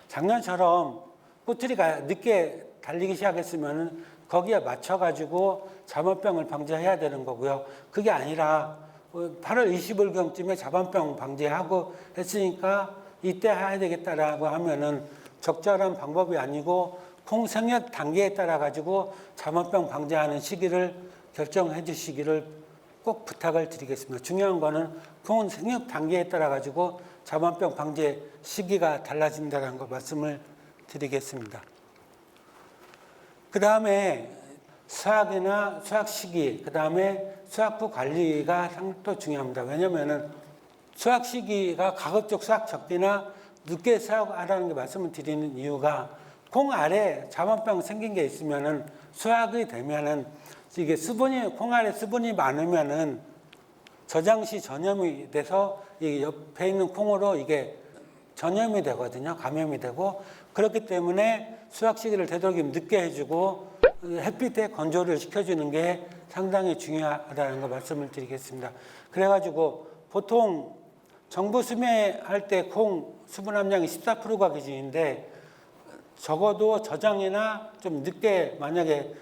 작년처럼 꼬투리가 늦게 달리기 시작했으면 거기에 맞춰가지고 자반병을 방제해야 되는 거고요. 그게 아니라 8월 20일경쯤에 자반병 방제하고 했으니까 이때 해야 되겠다라고 하면은 적절한 방법이 아니고 콩 생육 단계에 따라 가지고 자반병 방제하는 시기를 결정해 주시기를 꼭 부탁을 드리겠습니다. 중요한 거는 콩 생육 단계에 따라 가지고 자반병 방제 시기가 달라진다는 거 말씀을 드리겠습니다. 그 다음에 수확이나 수확 시기, 그 다음에 수확 후 관리가 또 중요합니다. 왜냐면은 수확 시기가 가급적 수확 적기나 늦게 수확하라는 게 말씀을 드리는 이유가 콩 알에 자반병 생긴 게 있으면은 수확이 되면은 이게 콩 알에 수분이 많으면은 저장 시 전염이 돼서 이 옆에 있는 콩으로 이게 전염이 되거든요. 감염이 되고 그렇기 때문에 수확 시기를 되도록이면 늦게 해주고 햇빛에 건조를 시켜주는 게 상당히 중요하다는 거 말씀을 드리겠습니다. 그래가지고 보통 정부 수매할 때 콩 수분 함량이 14%가 기준인데 적어도 저장이나 좀 늦게 만약에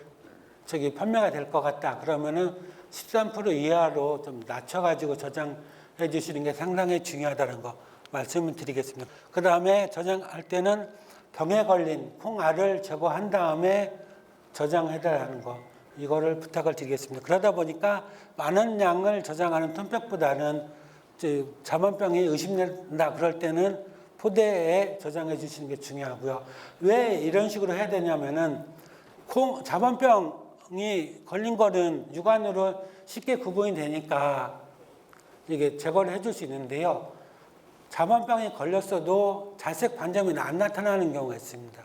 판매가 될 것 같다 그러면은 13% 이하로 좀 낮춰가지고 저장해 주시는 게 상당히 중요하다는 거 말씀을 드리겠습니다. 그 다음에 저장할 때는 병에 걸린 콩알을 제거한 다음에 저장해달라는 거 이거를 부탁을 드리겠습니다. 그러다 보니까 많은 양을 저장하는 톤백보다는 자반병이 의심된다 그럴 때는 포대에 저장해 주시는 게 중요하고요. 왜 이런 식으로 해야 되냐면은 자반병이 걸린 거는 육안으로 쉽게 구분이 되니까 이게 제거를 해줄 수 있는데요. 자반병이 걸렸어도 자색 반점이 안 나타나는 경우가 있습니다.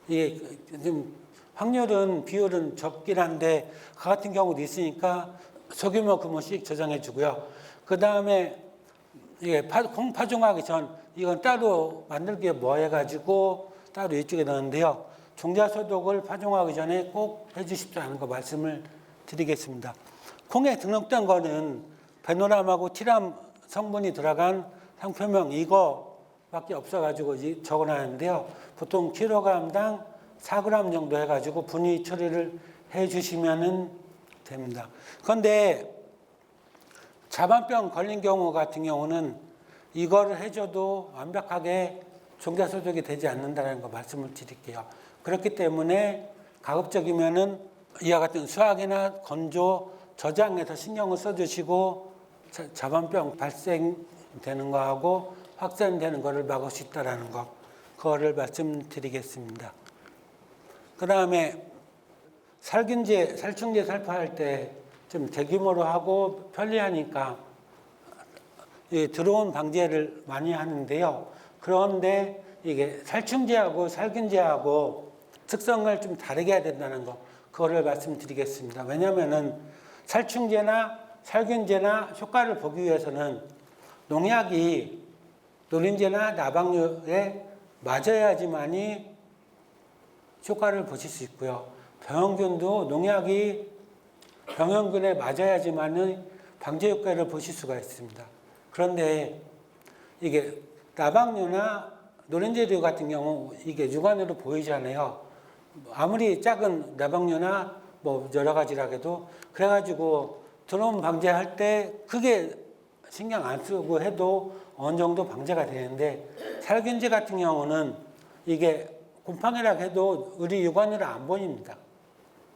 이게 좀 비율은 적긴 한데 그 같은 경우도 있으니까 소규모 규모씩 저장해 주고요. 그 다음에 이게 콩 파종하기 전 이건 따로 만들기에 뭐 해가지고 따로 이쪽에 넣는데요. 종자 소독을 파종하기 전에 꼭 해주십사는 거 말씀을 드리겠습니다. 콩에 등록된 거는 베노람하고 티람 성분이 들어간 상표명 이거밖에 없어가지고 적어놨는데요. 보통 킬로그램당 4g 정도 해가지고 분위 처리를 해주시면 됩니다. 그런데 자반병 걸린 경우 같은 경우는 이거를 해줘도 완벽하게 종자 소독이 되지 않는다는 거 말씀을 드릴게요. 그렇기 때문에 가급적이면은 이와 같은 수확이나 건조, 저장에서 신경을 써주시고 자반병 발생되는 거하고 확산되는 거를 막을 수 있다는 거, 그거를 말씀드리겠습니다. 그 다음에 살충제 살포할 때 좀 대규모로 하고 편리하니까 드론 방제를 많이 하는데요. 그런데 이게 살충제하고 살균제하고 특성을 좀 다르게 해야 된다는 거, 그거를 말씀드리겠습니다. 왜냐하면은 살충제나 살균제나 효과를 보기 위해서는 농약이 노린재나 나방류에 맞아야지만이 효과를 보실 수 있고요. 병원균도 농약이 병원균에 맞아야지만은 방제 효과를 보실 수가 있습니다. 그런데 이게 나방류나 노린재류 같은 경우 이게 육안으로 보이잖아요. 아무리 작은 나방류나 뭐 여러 가지라 해도 그래가지고 드론 방제할 때 크게 신경 안 쓰고 해도 어느 정도 방제가 되는데 살균제 같은 경우는 이게 곰팡이라 해도 우리 육안으로 안 보입니다.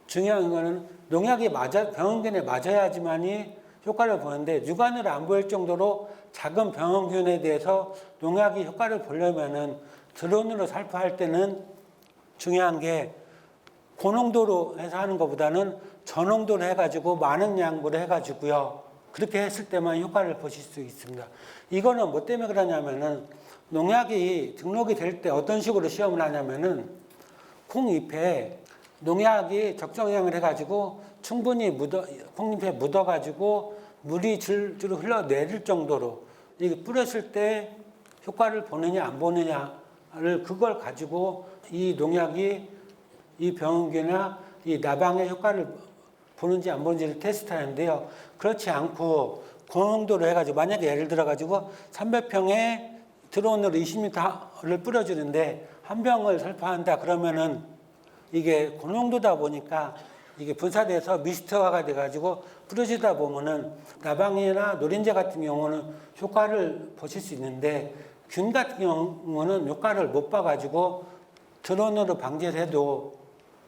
중요한 거는 농약이 병원균에 맞아야지만이 효과를 보는데 육안으로 안 보일 정도로 작은 병원균에 대해서 농약이 효과를 보려면은 드론으로 살포할 때는 중요한 게 고농도로 해서 하는 것보다는 저농도로 해가지고 많은 양으로 해가지고요. 그렇게 했을 때만 효과를 보실 수 있습니다. 이거는 뭐 때문에 그러냐면은 농약이 등록이 될 때 어떤 식으로 시험을 하냐면은 콩잎에 농약이 적정량을 해가지고 충분히 콩잎에 묻어가지고 물이 줄줄 흘러내릴 정도로 이게 뿌렸을 때 효과를 보느냐 안 보느냐를 그걸 가지고 이 농약이 이 병원균이나 이 나방의 효과를 보는지 안 보는지를 테스트하는데요. 그렇지 않고 고농도로 해가지고 만약에 예를 들어가지고 300평에 드론으로 20m를 뿌려주는데 한 병을 살포한다 그러면은 이게 고농도다 보니까 이게 분사돼서 미스트화가 돼가지고 뿌려지다 보면은 나방이나 노린재 같은 경우는 효과를 보실 수 있는데 균 같은 경우는 효과를 못 봐가지고 드론으로 방제를 해도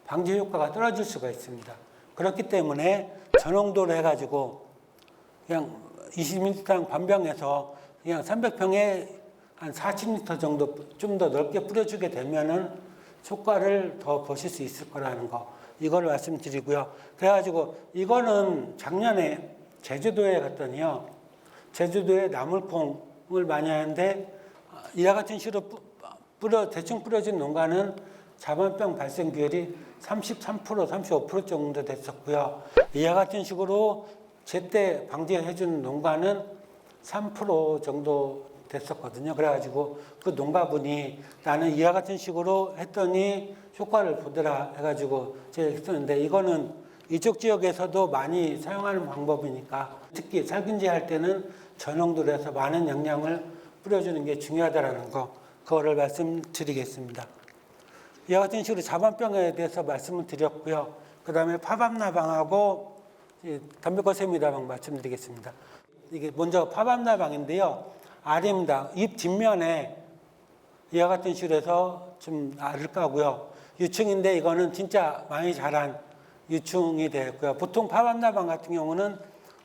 방제 효과가 떨어질 수가 있습니다. 그렇기 때문에 저농도로 해가지고 그냥 20m당 반병에서 그냥 300평에 한 40m 정도 좀 더 넓게 뿌려주게 되면은 효과를 더 보실 수 있을 거라는 거, 이걸 말씀드리고요. 그래가지고 이거는 작년에 제주도에 갔더니요. 제주도에 나물콩을 많이 하는데 이와 같은 식으로 대충 뿌려진 농가는 자반병 발생 비율이 33%, 35% 정도 됐었고요. 이와 같은 식으로 제때 방제해준 농가는 3% 정도 됐었거든요. 그래가지고 그 농가분이 나는 이와 같은 식으로 했더니 효과를 보더라 해가지고 제가 했었는데 이거는 이쪽 지역에서도 많이 사용하는 방법이니까 특히 살균제 할 때는 저농도로 해서 많은 영양을 뿌려주는 게 중요하다는 거, 그거를 말씀드리겠습니다. 이와 같은 식으로 자반병에 대해서 말씀을 드렸고요. 그 다음에 파밤나방하고 담배꽃샘이나방 말씀드리겠습니다. 이게 먼저 파밤나방인데요. 알입니다. 잎 뒷면에 이와 같은 식으로 해서 좀 알을 까고요. 유충인데 이거는 진짜 많이 자란 유충이 되었고요. 보통 파밤나방 같은 경우는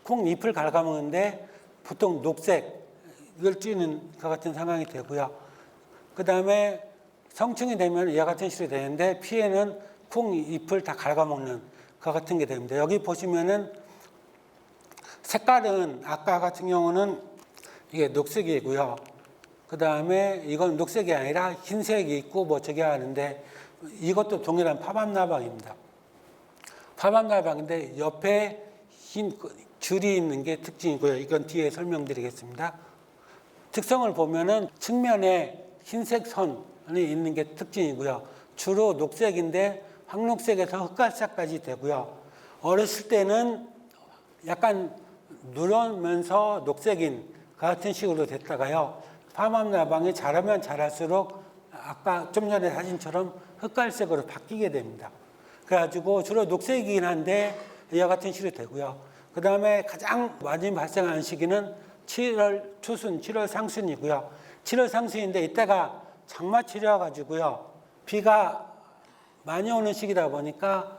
콩 잎을 갉아먹는데 보통 녹색 이걸 찌는 것 같은 상황이 되고요. 그 다음에 성충이 되면 이와 같은 식으로 되는데 피해는 콩 잎을 다 갉아먹는 그 같은 게 됩니다. 여기 보시면은 색깔은 아까 같은 경우는 이게 녹색이고요. 그 다음에 이건 녹색이 아니라 흰색이 있고 뭐 저기 하는데 이것도 동일한 파밤나방입니다. 파밤나방인데 옆에 흰 줄이 있는 게 특징이고요. 이건 뒤에 설명드리겠습니다. 특성을 보면은 측면에 흰색 선이 있는 게 특징이고요. 주로 녹색인데 황록색에서 흑갈색까지 되고요. 어렸을 때는 약간 누러면서 녹색인 그 같은 식으로 됐다가요. 파밤나방이 자라면 자랄수록 아까 좀 전에 사진처럼 흑갈색으로 바뀌게 됩니다. 그래가지고 주로 녹색이긴 한데 이와 같은 식으로 되고요. 그 다음에 가장 많이 발생하는 시기는 7월 초순, 7월 상순이고요. 7월 상순인데 이때가 장마철이어 가지고요. 비가 많이 오는 시기다 보니까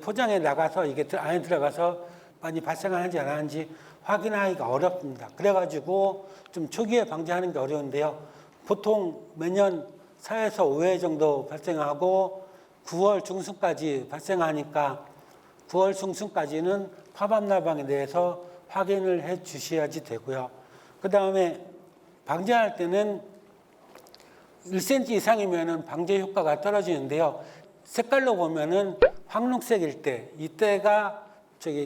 포장에 나가서 이게 안에 들어가서 많이 발생하는지 안 하는지 확인하기가 어렵습니다. 그래가지고 좀 초기에 방지하는 게 어려운데요. 보통 매년 4에서 5회 정도 발생하고 9월 중순까지 발생하니까 9월 중순까지는 파밤나방에 대해서 확인을 해 주셔야지 되고요. 그 다음에 방지할 때는 1cm 이상이면 방제 효과가 떨어지는데요. 색깔로 보면은 황록색일 때, 이때가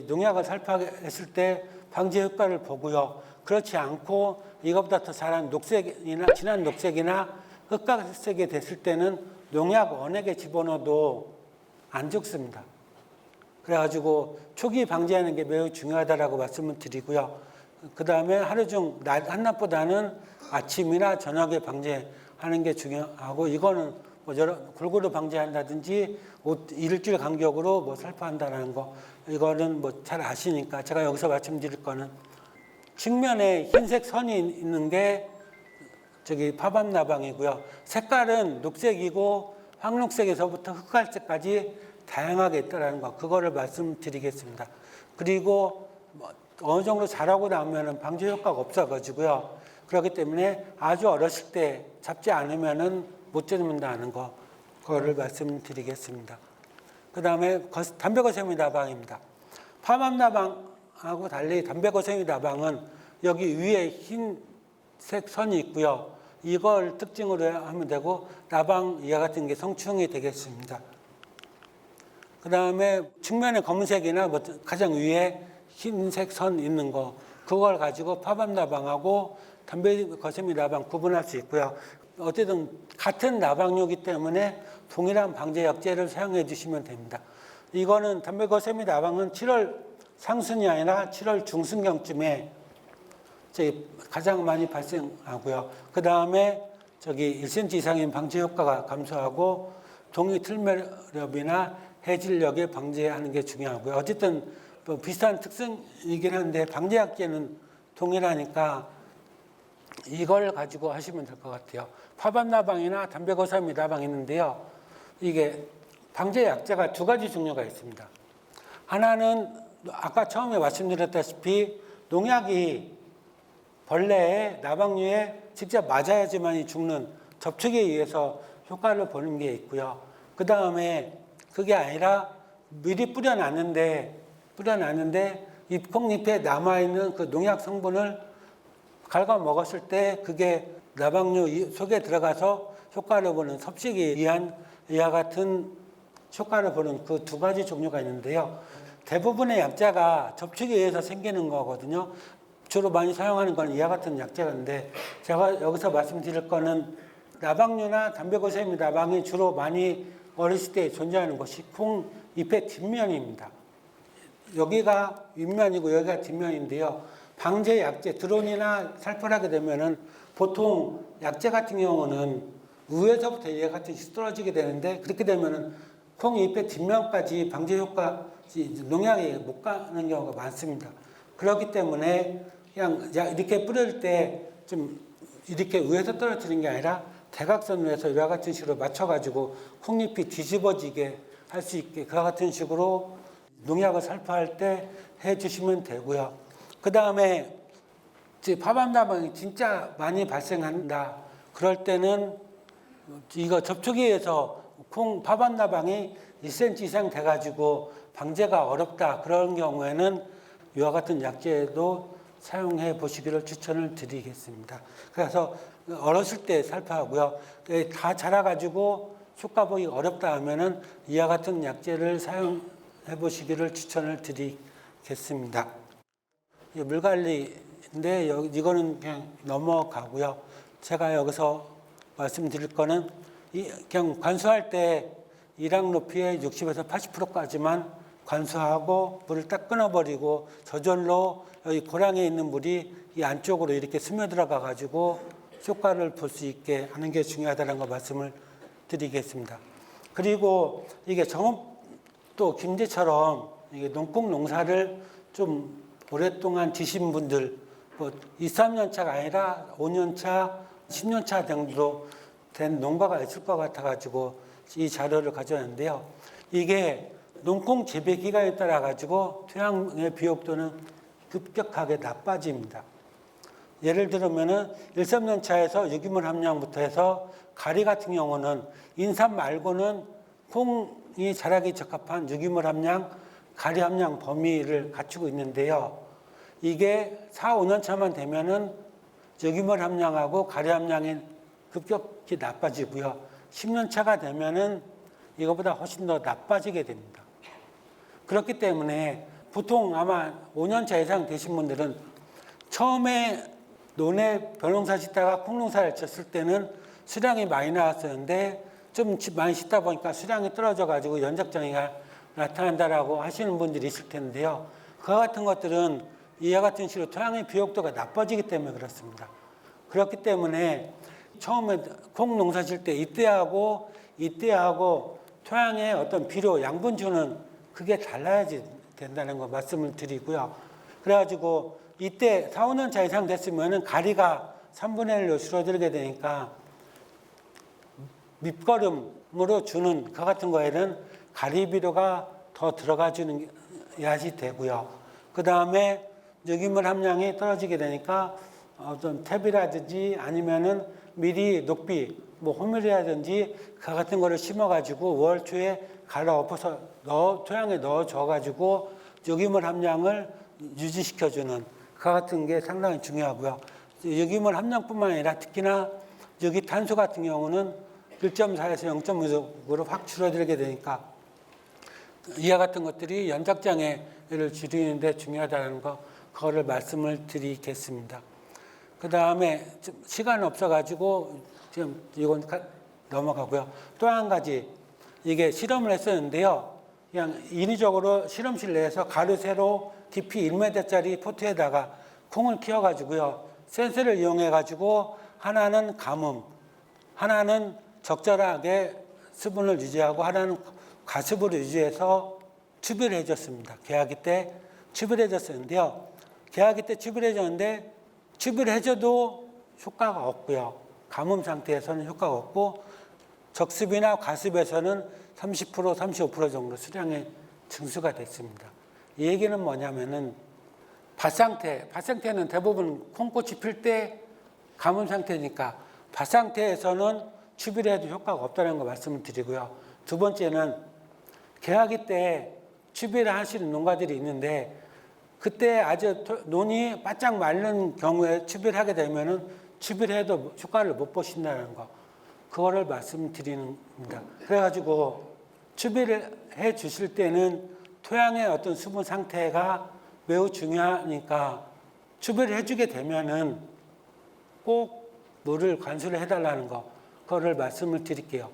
농약을 살포했을 때 방제 효과를 보고요. 그렇지 않고 이것보다 더 자란 녹색이나 진한 녹색이나 흑갈색이 됐을 때는 농약 원액에 집어넣어도 안 죽습니다. 그래가지고 초기 방지하는 게 매우 중요하다라고 말씀을 드리고요. 그 다음에 하루 중 한낮보다는 아침이나 저녁에 방지하는 게 중요하고 이거는 뭐 골고루 방지한다든지 일주일 간격으로 뭐 살포한다는 거 이거는 뭐 잘 아시니까 제가 여기서 말씀드릴 거는 측면에 흰색 선이 있는 게 파밤나방이고요. 색깔은 녹색이고 황록색에서부터 흑갈색까지 다양하게 있다는 거 그거를 말씀드리겠습니다. 그리고 어느 정도 자라고 나면은 방제 효과가 없어가지고요. 그렇기 때문에 아주 어렸을 때 잡지 않으면은 못 잡는다는 거 그거를 말씀드리겠습니다. 그 다음에 담배거세미 나방입니다. 파밤나방하고 달리 담배거세미 나방은 여기 위에 흰색 선이 있고요. 이걸 특징으로 하면 되고 나방 이와 같은 게 성충이 되겠습니다. 그 다음에 측면에 검은색이나 뭐 가장 위에 흰색 선 있는 거 그걸 가지고 파밤나방하고 담배거세미 나방 구분할 수 있고요. 어쨌든 같은 나방류이기 때문에 동일한 방제 약제를 사용해 주시면 됩니다. 이거는 담배거세미 나방은 7월 상순이 아니라 7월 중순경쯤에 가장 많이 발생하고요. 그 다음에 1cm 이상인 방제 효과가 감소하고 동위 틀매렵이나 해질녘에 방제하는 게 중요하고요. 어쨌든 뭐 비슷한 특성이긴 한데 방제약제는 동일하니까 이걸 가지고 하시면 될 것 같아요. 파밤나방이나 담배거세미 나방이 있는데요. 이게 방제약제가 두 가지 종류가 있습니다. 하나는 아까 처음에 말씀드렸다시피 농약이 벌레에 나방류에 직접 맞아야지만 죽는 접촉에 의해서 효과를 보는 게 있고요. 그 다음에 그게 아니라 미리 뿌려놨는데 잎콩잎에 남아있는 그 농약 성분을 갉아 먹었을 때 그게 나방류 속에 들어가서 효과를 보는 섭식에 의한 이와 같은 효과를 보는 그 두 가지 종류가 있는데요. 대부분의 약자가 접촉에 의해서 생기는 거거든요. 주로 많이 사용하는 건 이와 같은 약자인데 제가 여기서 말씀드릴 거는 나방류나 담배거세미 나방이 주로 많이 어렸을 때 존재하는 것이 콩 잎의 뒷면입니다. 여기가 윗면이고 여기가 뒷면인데요. 방제 약제, 드론이나 살포를 하게 되면은 보통 약제 같은 경우는 위에서부터 얘 같은 식 떨어지게 되는데 그렇게 되면은 콩 잎의 뒷면까지 방제 효과, 농약이 못 가는 경우가 많습니다. 그렇기 때문에 그냥 이렇게 뿌릴 때 좀 이렇게 위에서 떨어지는 게 아니라 대각선으로 해서 이와 같은 식으로 맞춰가지고 콩잎이 뒤집어지게 할 수 있게 그와 같은 식으로 농약을 살포할 때 해주시면 되고요. 그 다음에 파밤나방이 진짜 많이 발생한다. 그럴 때는 이거 접촉기에서 콩 파반나방이 1cm 이상 돼가지고 방제가 어렵다. 그런 경우에는 이와 같은 약재도 사용해 보시기를 추천을 드리겠습니다. 그래서 어렸을 때 살포하고요. 다 자라가지고 효과보기 어렵다 하면은 이와 같은 약재를 사용해 보시기를 추천을 드리겠습니다. 물관리인데 이거는 그냥 넘어가고요. 제가 여기서 말씀드릴 거는 그냥 관수할 때 일항 높이의 60에서 80%까지만 관수하고 물을 딱 끊어버리고 저절로 여기 고랑에 있는 물이 이 안쪽으로 이렇게 스며들어가 가지고 효과를 볼 수 있게 하는 게 중요하다는 거 말씀을 드리겠습니다. 그리고 이게 정읍도 김제처럼 이게 농축 농사를 좀 오랫동안 지신 분들, 뭐 2, 3년 차가 아니라 5년 차, 10년 차 정도 된 농가가 있을 것 같아가지고 이 자료를 가져왔는데요. 이게 농콩 재배 기간에 따라 가지고 토양의 비옥도는 급격하게 나빠집니다. 예를 들면은 1, 3년 차에서 유기물 함량부터 해서 가리 같은 경우는 인삼 말고는 콩이 자라기 적합한 유기물 함량, 가리 함량 범위를 갖추고 있는데요. 이게 4, 5년 차만 되면은 유기물 함량하고 가리 함량이 급격히 나빠지고요. 10년 차가 되면은 이거보다 훨씬 더 나빠지게 됩니다. 그렇기 때문에 보통 아마 5년 차 이상 되신 분들은 처음에 논에 벼농사 짓다가 콩농사를 쳤을 때는 수량이 많이 나왔었는데 좀 많이 짓다 보니까 수량이 떨어져 가지고 연작장애가 나타난다라고 하시는 분들이 있을 텐데요. 그와 같은 것들은 이와 같은 식으로 토양의 비옥도가 나빠지기 때문에 그렇습니다. 그렇기 때문에 처음에 콩 농사 질 때 이때하고 토양의 어떤 비료, 양분주는 그게 달라야지 된다는 거 말씀을 드리고요. 그래가지고 이때 4, 5년 차 이상 됐으면은 가리가 3분의 1로 줄어들게 되니까 밑거름으로 주는 그 같은 거에는 가리 비료가 더 들어가 주는 야지 되고요. 그 다음에 유기물 함량이 떨어지게 되니까 어떤 탭이라든지 아니면은 미리 녹비, 뭐 호밀이라든지 그 같은 거를 심어가지고 5월 초에 갈아 엎어서 토양에 넣어줘가지고 유기물 함량을 유지시켜주는 그 같은 게 상당히 중요하고요. 유기물 함량뿐만 아니라 특히나 유기탄소 같은 경우는 1.4에서 0.5으로 확 줄어들게 되니까 이와 같은 것들이 연작장애를 줄이는 데 중요하다는 거, 그거를 말씀을 드리겠습니다. 그 다음에 시간 없어가지고 지금 이건 넘어가고요. 또 한 가지, 이게 실험을 했었는데요. 그냥 인위적으로 실험실 내에서 가로 세로 깊이 1m짜리 포트에다가 콩을 키워가지고요. 센서를 이용해가지고 하나는 가뭄, 하나는 적절하게 수분을 유지하고 하나는 가습으로 유지해서 추비를 해줬습니다. 개화기 때 추비를 해줬었는데요. 개화기 때 추비를 해줬는데 추비를 해줘도 효과가 없고요. 가뭄 상태에서는 효과가 없고 적습이나 가습에서는 30%, 35% 정도 수량의 증수가 됐습니다. 이 얘기는 뭐냐면은 밭 상태는 대부분 콩꽃이 필 때 가뭄 상태니까 밭 상태에서는 추비를 해도 효과가 없다는 거 말씀을 드리고요. 두 번째는 개화기 때 추비를 하시는 농가들이 있는데 그때 아주 논이 바짝 마른 경우에 추비를 하게 되면은 추비를 해도 효과를 못 보신다는 거, 그거를 말씀드립니다. 그래가지고 추비를 해 주실 때는 토양의 어떤 수분 상태가 매우 중요하니까 추비를 해주게 되면은 꼭 물을 관수를 해달라는 거, 그거를 말씀을 드릴게요.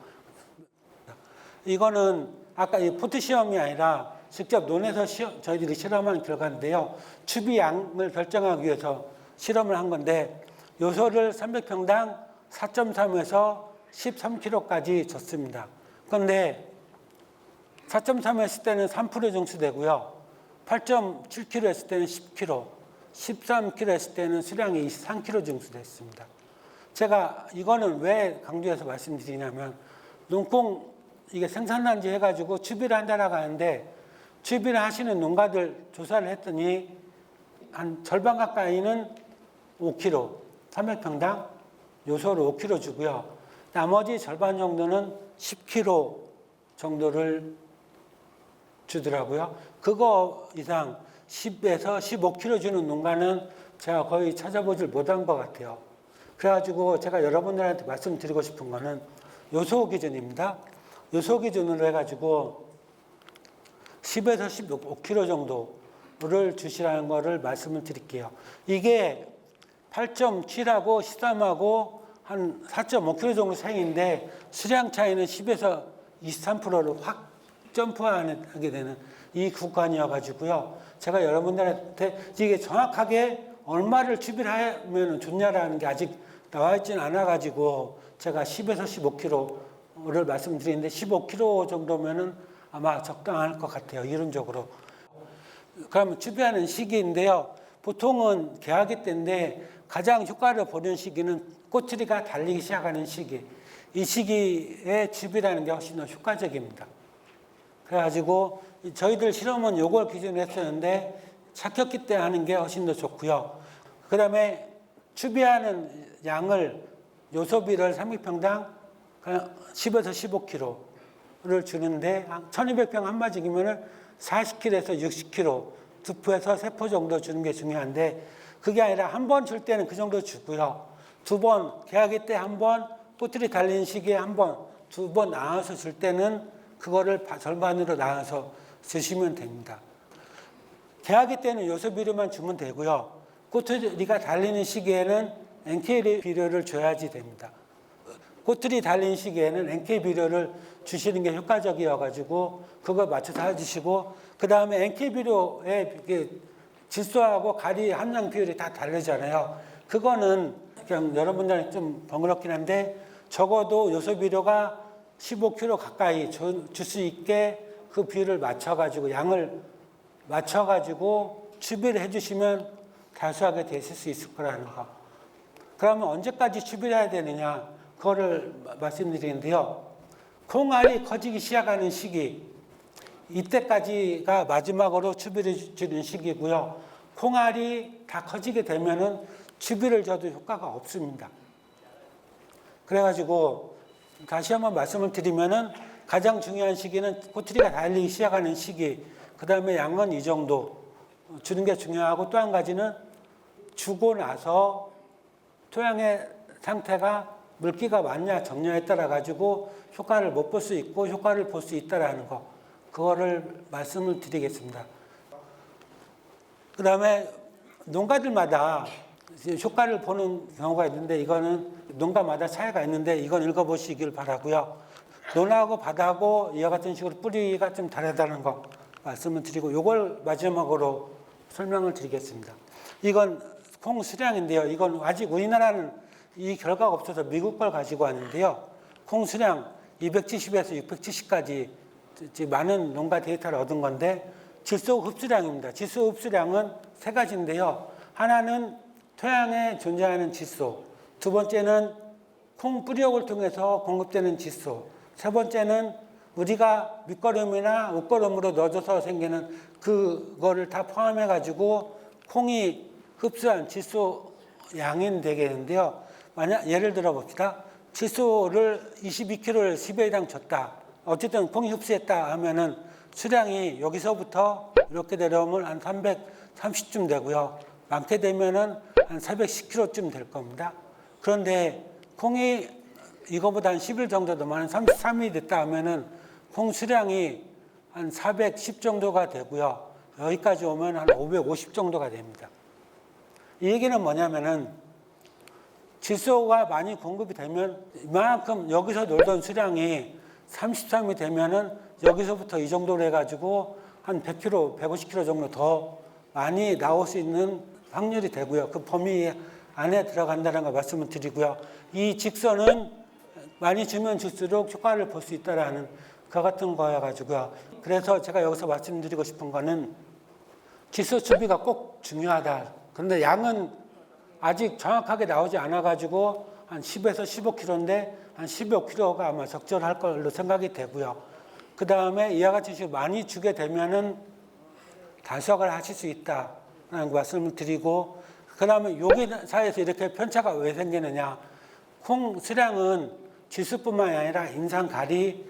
이거는 아까 이 포트 시험이 아니라 직접 논에서 저희들이 실험한 결과인데요. 추비 양을 결정하기 위해서 실험을 한 건데 요소를 300평당 4.3에서 13kg까지 줬습니다. 그런데 4.3 했을 때는 3% 증수되고요. 8.7kg 했을 때는 10kg, 13kg 했을 때는 수량이 23kg 증수됐습니다. 제가 이거는 왜 강조해서 말씀드리냐면 농콩 이게 생산단지 해가지고 추비를 한다라고 하는데 추비를 하시는 농가들 조사를 했더니 한 절반 가까이는 5kg, 300평당 요소를 5kg 주고요. 나머지 절반 정도는 10kg 정도를 주더라고요. 그거 이상 10에서 15kg 주는 농가는 제가 거의 찾아보질 못한 것 같아요. 그래가지고 제가 여러분들한테 말씀드리고 싶은 거는 요소 기준입니다. 요소 기준으로 해가지고 10에서 15kg 정도를 주시라는 거를 말씀을 드릴게요. 이게 8.7하고 13하고 한 4.5kg 정도 차이인데 수량 차이는 10에서 23%로 확 점프하게 되는 이 구간이어가지고요. 제가 여러분들한테 이게 정확하게 얼마를 추비하면 좋냐라는 게 아직 나와 있지는 않아가지고 제가 10에서 15kg를 말씀드리는데 15kg 정도면은 아마 적당할 것 같아요. 이론적으로. 그러면 추비하는 시기인데요. 보통은 개화기 때인데 가장 효과를 보는 시기는 꼬투리가 달리기 시작하는 시기. 이 시기에 추비라는 게 훨씬 더 효과적입니다. 그래가지고 저희들 실험은 요걸 기준으로 했었는데 착격기 때 하는 게 훨씬 더 좋고요. 그 다음에 추비하는 양을 요소비를 300평당 10에서 15kg를 주는데 1200평 한 마지기면은 40kg에서 60kg 두 포에서 세 포 정도 주는 게 중요한데 그게 아니라 한 번 줄 때는 그 정도 주고요. 두 번 개화기 때 한 번 꼬투리 달리는 시기에 한 번, 두 번 나눠서 줄 때는 그거를 절반으로 나눠서 주시면 됩니다. 개화기 때는 요소 비료만 주면 되고요. 꼬투리가 달리는 시기에는 NK 비료를 줘야지 됩니다. 꼬투리 달리는 시기에는 NK 비료를 주시는 게 효과적이어가지고 그걸 맞춰서 해주시고 그 다음에 NK 비료의 질소하고 가리 함량 비율이 다 다르잖아요. 그거는 그냥 여러분들은 좀 번거롭긴 한데 적어도 요소 비료가 15kg 가까이 줄 수 있게 그 비율을 맞춰가지고 양을 맞춰가지고 추비를 해주시면 다수하게 되실 수 있을 거라는 거. 그러면 언제까지 추비를 해야 되느냐 그거를 말씀드리는데요. 콩알이 커지기 시작하는 시기 이때까지가 마지막으로 추비를 주는 시기고요. 콩알이 다 커지게 되면은 추비를 줘도 효과가 없습니다. 그래가지고 다시 한번 말씀을 드리면은 가장 중요한 시기는 꼬투리가 달리기 시작하는 시기, 그 다음에 양은 이 정도 주는 게 중요하고 또 한 가지는 주고 나서 토양의 상태가 물기가 많냐 적냐에 따라 가지고 효과를 못 볼 수 있고 효과를 볼 수 있다라는 거, 그거를 말씀을 드리겠습니다. 그 다음에 농가들마다 효과를 보는 경우가 있는데 이거는 농가마다 차이가 있는데 이건 읽어보시길 바라고요. 논하고 바다하고 이와 같은 식으로 뿌리가 좀 다르다는 거 말씀을 드리고 이걸 마지막으로 설명을 드리겠습니다. 이건 콩 수량인데요. 이건 아직 우리나라는 이 결과가 없어서 미국 걸 가지고 왔는데요. 콩 수량 270에서 670까지 많은 농가 데이터를 얻은 건데 질소 흡수량입니다. 질소 흡수량은 세 가지인데요. 하나는 토양에 존재하는 질소, 두 번째는 콩 뿌리옥을 통해서 공급되는 질소, 세 번째는 우리가 밑거름이나 웃거름으로 넣어줘서 생기는 그거를 다 포함해 가지고 콩이 흡수한 질소 양이 되겠는데요. 만약 예를 들어 봅시다. 질소를 22kg를 10회당 줬다. 어쨌든 콩이 흡수했다 하면은 수량이 여기서부터 이렇게 내려오면 한 330쯤 되고요. 많게 되면은 한 410kg쯤 될 겁니다. 그런데 콩이 이거보다 한 10일 정도 더 많은 33일이 됐다 하면은 콩 수량이 한 410 정도가 되고요. 여기까지 오면 한 550 정도가 됩니다. 이 얘기는 뭐냐면은 질소가 많이 공급이 되면 이만큼 여기서 놀던 수량이 33이 되면은 여기서부터 이 정도로 해가지고 한 100kg, 150kg 정도 더 많이 나올 수 있는 확률이 되고요. 그 범위 안에 들어간다는 걸 말씀을 드리고요. 이 직선은 많이 주면 줄수록 효과를 볼 수 있다라는 그 같은 거여가지고요. 그래서 제가 여기서 말씀드리고 싶은 거는 질소 추비가 꼭 중요하다. 그런데 양은 아직 정확하게 나오지 않아가지고 한 10에서 15kg인데 한 15kg가 아마 적절할 걸로 생각이 되고요. 그 다음에 이와 같이 많이 주게 되면은 다수확을 하실 수 있다라는 말씀을 드리고, 그 다음에 여기 사이에서 이렇게 편차가 왜 생기느냐. 콩 수량은 지수뿐만 아니라 인상가리,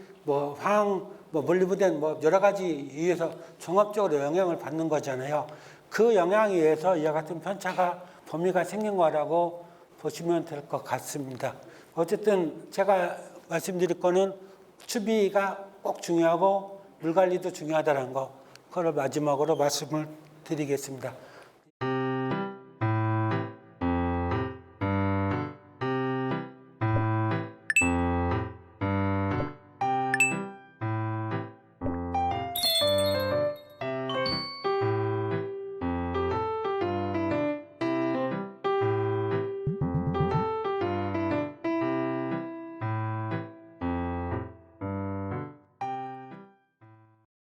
물리부된 여러 가지 이유에서 종합적으로 영향을 받는 거잖아요. 그 영향에 의해서 이와 같은 편차가 범위가 생긴 거라고 보시면 될 것 같습니다. 어쨌든 제가 말씀드릴 거는 추비가 꼭 중요하고 물 관리도 중요하다는 거, 그걸 마지막으로 말씀을 드리겠습니다.